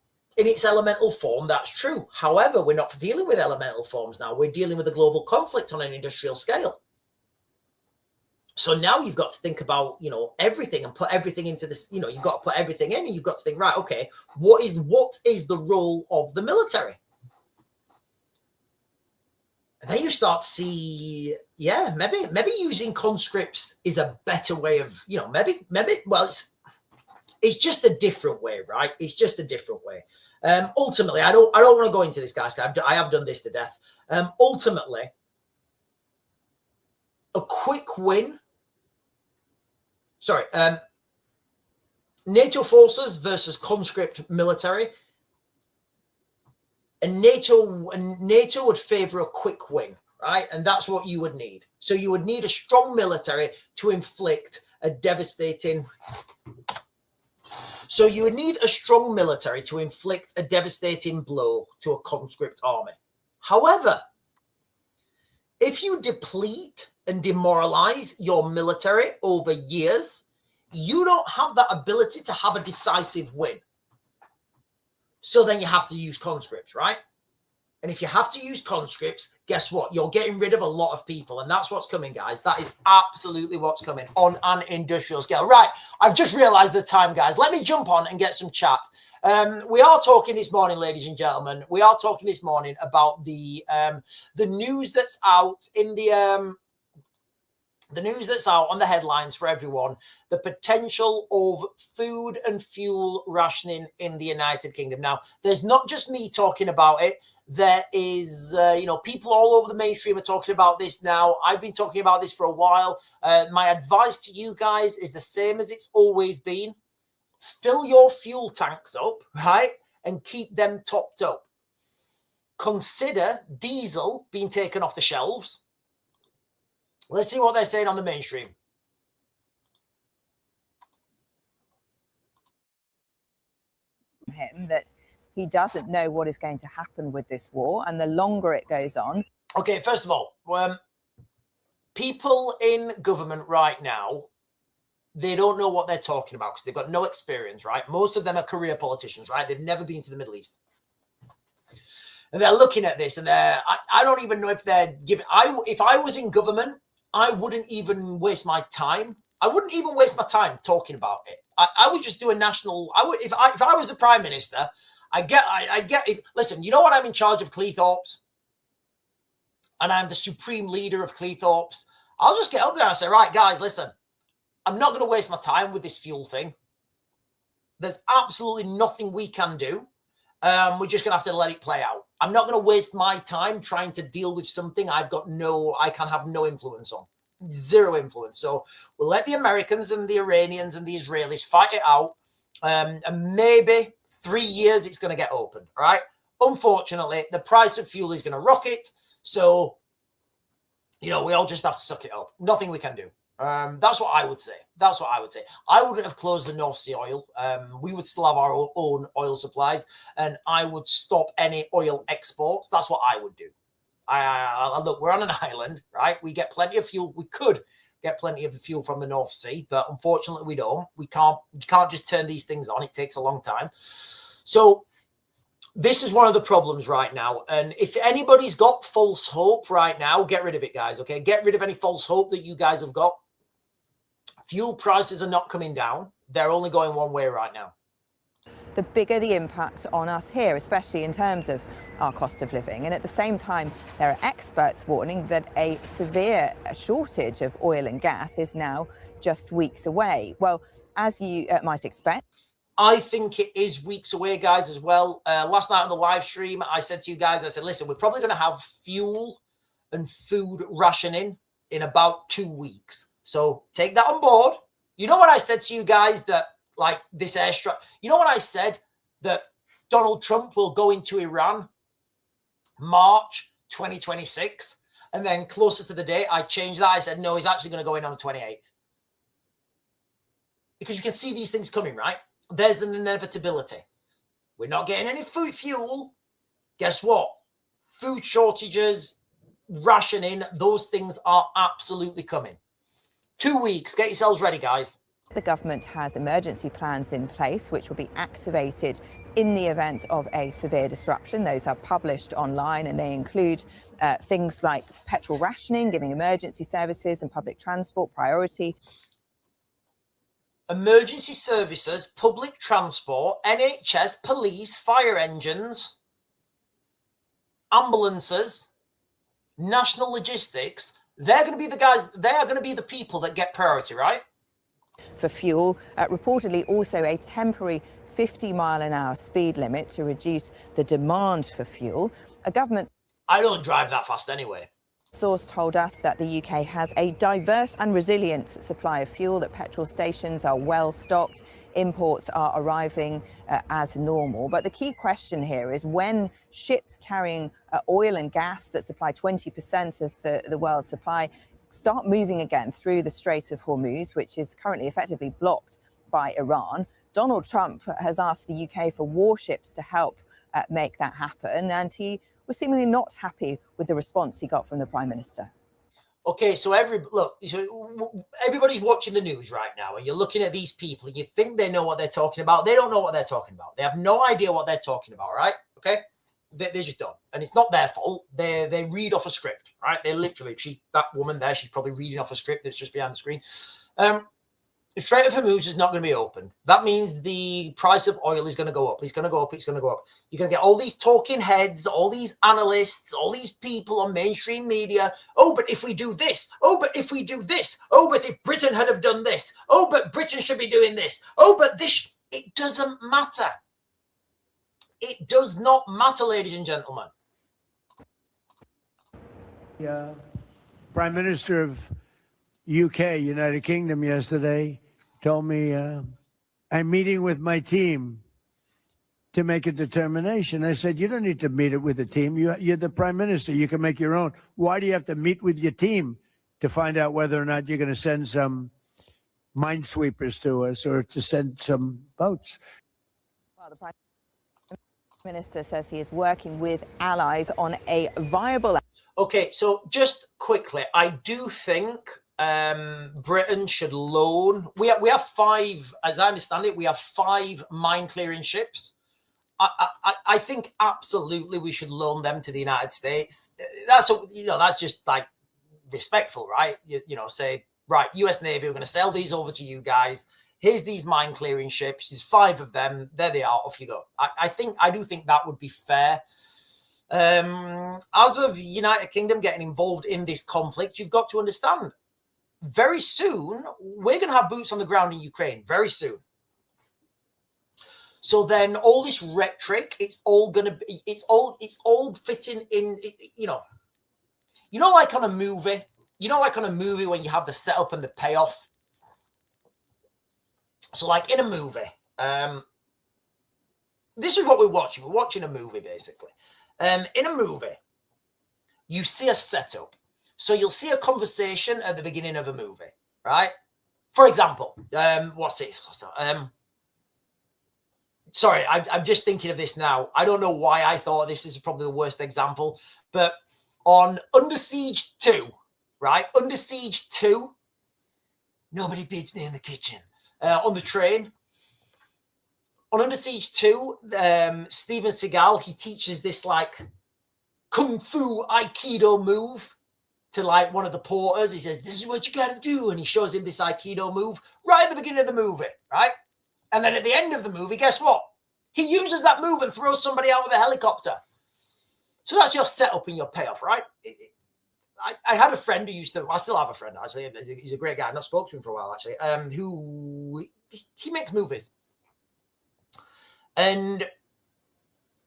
form, that's true. However, we're not dealing with elemental forms now. We're dealing with a global conflict on an industrial scale. So now you've got to think about, you know, everything and put everything into this, you know, you've got to put everything in and you've got to think, right, okay, what is the role of the military? And then you start to see, yeah, maybe using conscripts is a better way of, you know, maybe, well, it's just a different way, right? It's just a different way. Ultimately, I don't want to go into this, guys. I have done this to death. Ultimately, a quick win. Sorry, NATO forces versus conscript military. And NATO would favor a quick win, right? And that's what you would need. So you would need a strong military to inflict a devastating. So you would need a strong military to inflict a devastating blow to a conscript army. However, if you deplete and demoralize your military over years, you don't have that ability to have a decisive win. So then you have to use conscripts, right? And if you have to use conscripts, guess what? You're getting rid of a lot of people. And that's what's coming, guys. That is absolutely what's coming on an industrial scale. Right. I've just realized the time, guys. Let me jump on and get some chat. We are talking this morning, ladies and gentlemen. We are talking this morning about the news that's out in the news that's out on the headlines for everyone, the potential of food and fuel rationing in the United Kingdom. Now, there's not just me talking about it. There is, you know, people all over the mainstream are talking about this now. I've been talking about this for a while. My advice to you guys is the same as it's always been. Fill your fuel tanks up, right? And keep them topped up. Consider diesel being taken off the shelves. Let's see what they're saying on the mainstream.
Him that he doesn't know what is going to happen with this war, and the longer it goes on.
Okay, first of all, people in government right now, they don't know what they're talking about because they've got no experience, right? Most of them are career politicians, right? They've never been to the Middle East. And they're looking at this and I don't even know if they're giving, if I was in government, I wouldn't even waste my time. I wouldn't even waste my time talking about it. I would just do a national. I would if I was the prime minister. Listen, you know what? I'm in charge of Cleethorpes, and I'm the supreme leader of Cleethorpes. I'll just get up there and say, right, guys, listen, I'm not going to waste my time with this fuel thing. There's absolutely nothing we can do. We're just going to have to let it play out. I'm not going to waste my time trying to deal with something I can have no influence on. Zero influence. So we'll let the Americans and the Iranians and the Israelis fight it out. And maybe 3 years it's going to get opened, right? Unfortunately, the price of fuel is going to rocket. So, you know, we all just have to suck it up. Nothing we can do. That's what I would say. That's what I would say. I wouldn't have closed the North Sea oil. We would still have our own oil supplies, and I would stop any oil exports. That's what I would do. Look, we're on an island, right? We get plenty of fuel. We could get plenty of fuel from the North Sea, but unfortunately we don't. You can't just turn these things on. It takes a long time. So this is one of the problems right now. And if anybody's got false hope right now, get rid of it, guys. Okay. Get rid of any false hope that you guys have got. Fuel prices are not coming down. They're only going one way right now.
the bigger the impact on us here, especially in terms of our cost of living. And at the same time, there are experts warning that a severe shortage of oil and gas is now just weeks away. Well, as you might expect,
I think it is weeks away, guys, as well. Last night on the live stream, I said to you guys, I said, listen, we're probably going to have fuel and food rationing in about 2 weeks. So take that on board. You know what I said to you guys, that like this airstrike, you know what I said, that Donald Trump will go into Iran March 2026. And then closer to the date, I changed that. I said, no, he's actually going to go in on the 28th. Because you can see these things coming, right? There's an inevitability. We're not getting any food fuel. Guess what? Food shortages, rationing, those things are absolutely coming. 2 weeks. Get yourselves ready, guys.
the government has emergency plans in place which will be activated in the event of a severe disruption. Those are published online and they include things like petrol rationing, giving emergency services and public transport priority.
Emergency services, public transport, NHS, police, fire engines, ambulances, national logistics, they're going to be the guys, they are going to be the people that get priority, right?
For fuel, reportedly also a temporary 50-mile-an-hour speed limit to reduce the demand for fuel. A government
I don't drive that fast anyway.
source told us that the UK has a diverse and resilient supply of fuel, that petrol stations are well stocked, imports are arriving as normal. But the key question here is when ships carrying oil and gas that supply 20% of the world's supply start moving again through the Strait of Hormuz, which is currently effectively blocked by Iran. Donald Trump has asked the UK for warships to help make that happen, and he was seemingly not happy with the response he got from the Prime Minister.
Okay, so everybody's watching the news right now, and you're looking at these people, and you think they know what they're talking about. They don't know what they're talking about. They have no idea what they're talking about, right? Okay, they just don't, and it's not their fault. They read off a script, right? They literally, that woman there, she's probably reading off a script that's just behind the screen. The Strait of Hormuz is not going to be open. That means the price of oil is going to go up. It's going to go up. It's going to go up. You're going to get all these talking heads, all these analysts, all these people on mainstream media. Oh, but if we do this. Oh, but if we do this. Oh, but if Britain had have done this. Oh, but Britain should be doing this. Oh, but this. It doesn't matter. It does not matter, ladies and gentlemen.
Yeah. Prime Minister of UK, United Kingdom, yesterday told me I'm meeting with my team to make a determination. I said, you don't need to meet it with the team. You're the Prime Minister. You can make your own. Why do you have to meet with your team to find out whether or not you're going to send some minesweepers to us or to send some boats?
Well, the Prime Minister says he is working with allies on a viable...
Okay, so just quickly, I do think Britain should loan. We have 5, as I understand it, we have 5 mine clearing ships. I think absolutely we should loan them to the United States. That's just like respectful, right? Say, right, US Navy, we're going to sell these over to you guys. Here's these mine clearing ships. There's 5 of them. There they are. Off you go. I do think that would be fair. As of United Kingdom getting involved in this conflict, you've got to understand, very soon we're going to have boots on the ground in Ukraine. Very soon. So then all this rhetoric, it's all fitting in. Like on a movie. Like on a movie when you have the setup and the payoff. So like in a movie, this is what we're watching. We're watching a movie basically. In a movie, you see a setup. So you'll see a conversation at the beginning of a movie, right? For example, what's it? Sorry, I'm just thinking of this now. I don't know why I thought this is probably the worst example, but on Under Siege 2, right? Under Siege 2, nobody beats me in the kitchen. On the train. On Under Siege 2, Steven Seagal, he teaches this like Kung Fu Aikido move to like one of the porters. He says, this is what you got to do. And he shows him this Aikido move right at the beginning of the movie, right? And then at the end of the movie, guess what? He uses that move and throws somebody out of a helicopter. So that's your setup and your payoff, right? I had a friend who used to, I still have a friend actually, he's a great guy, I've not spoken to him for a while actually, who, he makes movies. And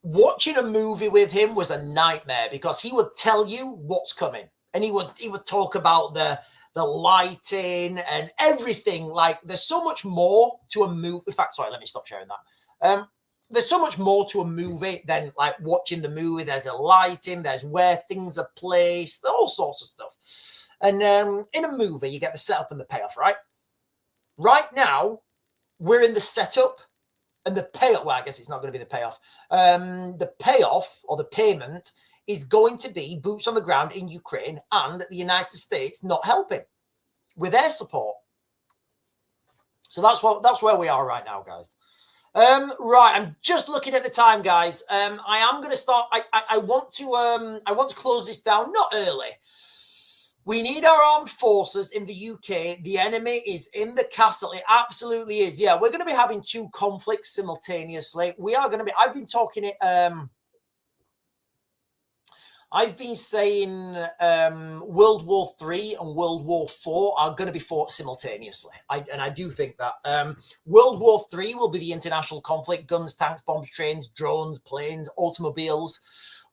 watching a movie with him was a nightmare because he would tell you what's coming. And he would talk about the lighting and everything. Like, there's so much more to a movie. In fact, sorry, let me stop sharing that. There's so much more to a movie than like watching the movie. There's the lighting, there's where things are placed, all sorts of stuff. And in a movie, you get the setup and the payoff, right? Right now, we're in the setup and the payoff. Well, I guess it's not going to be the payoff. The payoff or the payment is going to be boots on the ground in Ukraine and the United States not helping with their support. So that's where we are right now, guys. Right, I'm just looking at the time, guys. I am going to start. I want to close this down, not early. We need our armed forces in the UK. The enemy is in the castle. It absolutely is. Yeah, we're going to be having two conflicts simultaneously. We are going to be. I've been talking it. I've been saying World War III and World War IV are going to be fought simultaneously. I do think that. World War III will be the international conflict, guns, tanks, bombs, trains, drones, planes, automobiles.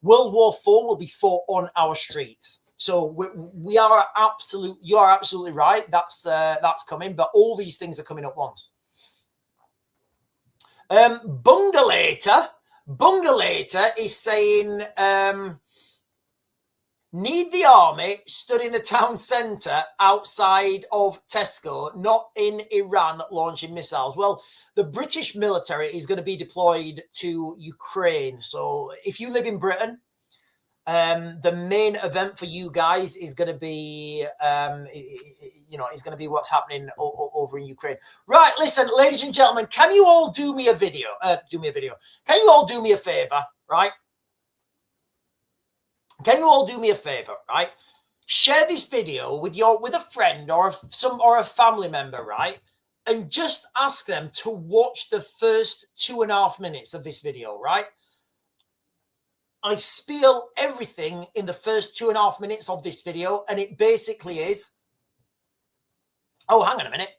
World War IV will be fought on our streets. So you are absolutely right. That's coming, but all these things are coming at once. Bungalater is saying... need the army stood in the town centre outside of Tesco, not in Iran launching missiles. Well, the British military is going to be deployed to Ukraine. So if you live in Britain, the main event for you guys is going to be, is going to be what's happening over in Ukraine. Right, listen, ladies and gentlemen, can you all do me a video? Can you all do me a favour, right? Can you all do me a favor, right? Share this video with a friend or a family member, right? And just ask them to watch the first 2.5 minutes of this video, right? I spiel everything in the first 2.5 minutes of this video, and it basically is. Oh, hang on a minute.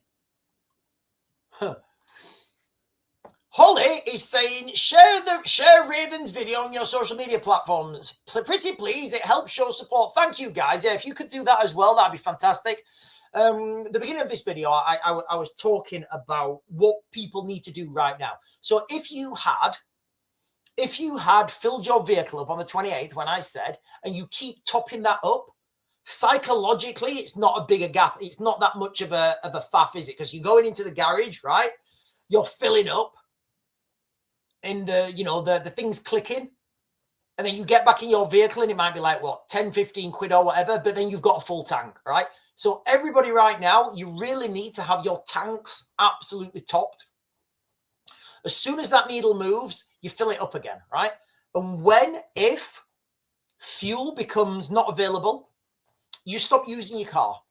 Holly is saying, share Raven's video on your social media platforms. Pretty please, it helps show support. Thank you, guys. Yeah, if you could do that as well, that'd be fantastic. The beginning of this video, I was talking about what people need to do right now. So if you had filled your vehicle up on the 28th when I said, and you keep topping that up, psychologically, it's not a bigger gap. It's not that much of a faff, is it? Because you're going into the garage, right? You're filling up. And the thing's clicking, and then you get back in your vehicle and it might be like, what, 10, 15 quid or whatever, but then you've got a full tank, right? So everybody right now, you really need to have your tanks absolutely topped. As soon as that needle moves, you fill it up again, right? And if fuel becomes not available, you stop using your car.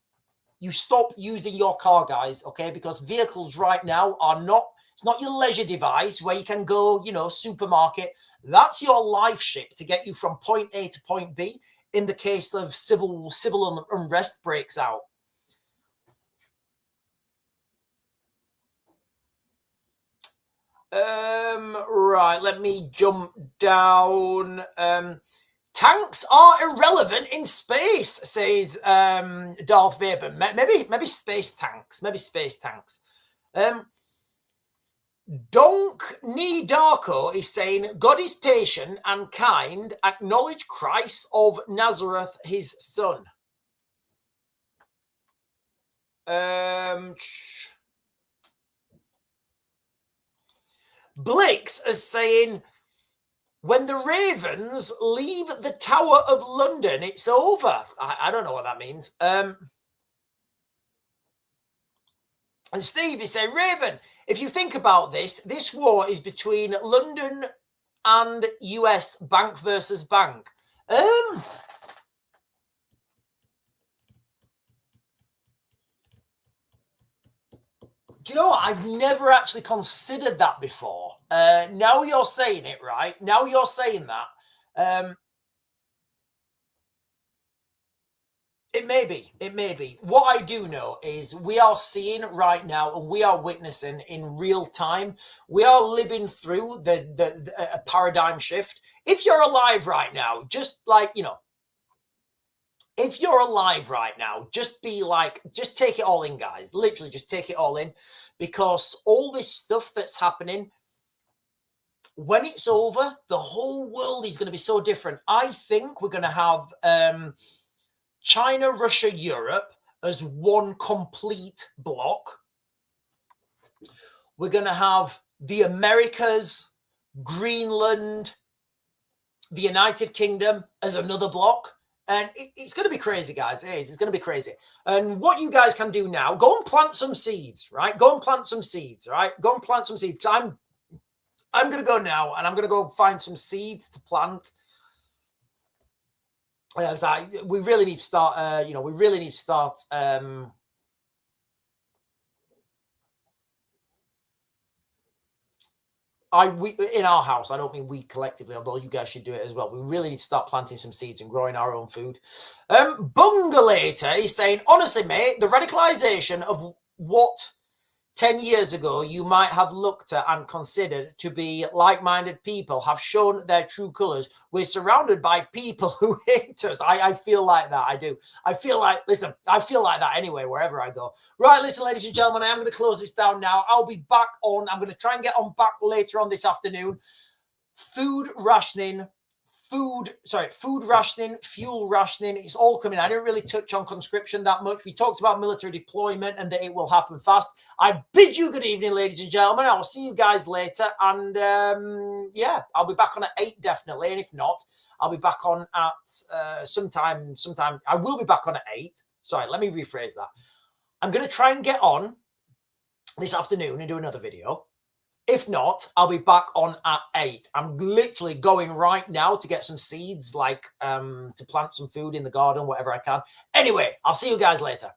You stop using your car, guys, okay? Because vehicles right now are not, it's not your leisure device where you can go, supermarket. That's your life ship to get you from point A to point B in the case of civil unrest breaks out. Right, let me jump down. Tanks are irrelevant in space, says Darth Vader. Maybe space tanks. Donk Ni Darko is saying, God is patient and kind. Acknowledge Christ of Nazareth, his son. Blix is saying, when the Ravens leave the Tower of London, it's over. I don't know what that means. And Steve is saying, Raven, if you think about this war is between London and US, bank versus bank. Do you know what? I've never actually considered that before. Now you're saying it, right? Now you're saying that. It may be. It may be. What I do know is we are seeing right now, and we are witnessing in real time. We are living through a paradigm shift. If you're alive right now, just like, you know, if you're alive right now, just be like, just take it all in, guys. Literally, just take it all in, because all this stuff that's happening, when it's over, the whole world is going to be so different. I think we're going to have China, Russia, Europe as one complete block. We're going to have the Americas, Greenland, the United Kingdom as another block. And it's going to be crazy, guys. It is. It's going to be crazy. And what you guys can do now, go and plant some seeds, right? Go and plant some seeds, right? Go and plant some seeds. I'm going to go now, and I'm going to go find some seeds to plant. We really need to start, you know, we really need to start in our house, I don't mean we collectively, although you guys should do it as well. We really need to start planting some seeds and growing our own food. Bungalater is saying, honestly, mate, the radicalization of what 10 years ago you might have looked at and considered to be like-minded people have shown their true colors. We're surrounded by people who hate us. I feel like that. I do. I feel like, listen, I feel like that anyway, wherever I go. Right, listen, ladies and gentlemen, I am going to close this down now. I'll be back on. I'm going to try and get on back later on this afternoon. Food rationing, fuel rationing, it's all coming. I didn't really touch on conscription that much. We talked about military deployment and that it will happen fast. I bid you good evening, ladies and gentlemen. I will see you guys later. And yeah, I'll be back on at 8 definitely. And if not, I'll be back on at sometime. I will be back on at 8. Sorry, let me rephrase that. I'm going to try and get on this afternoon and do another video. If not, I'll be back on at 8. I'm literally going right now to get some seeds, like to plant some food in the garden, whatever I can. Anyway, I'll see you guys later.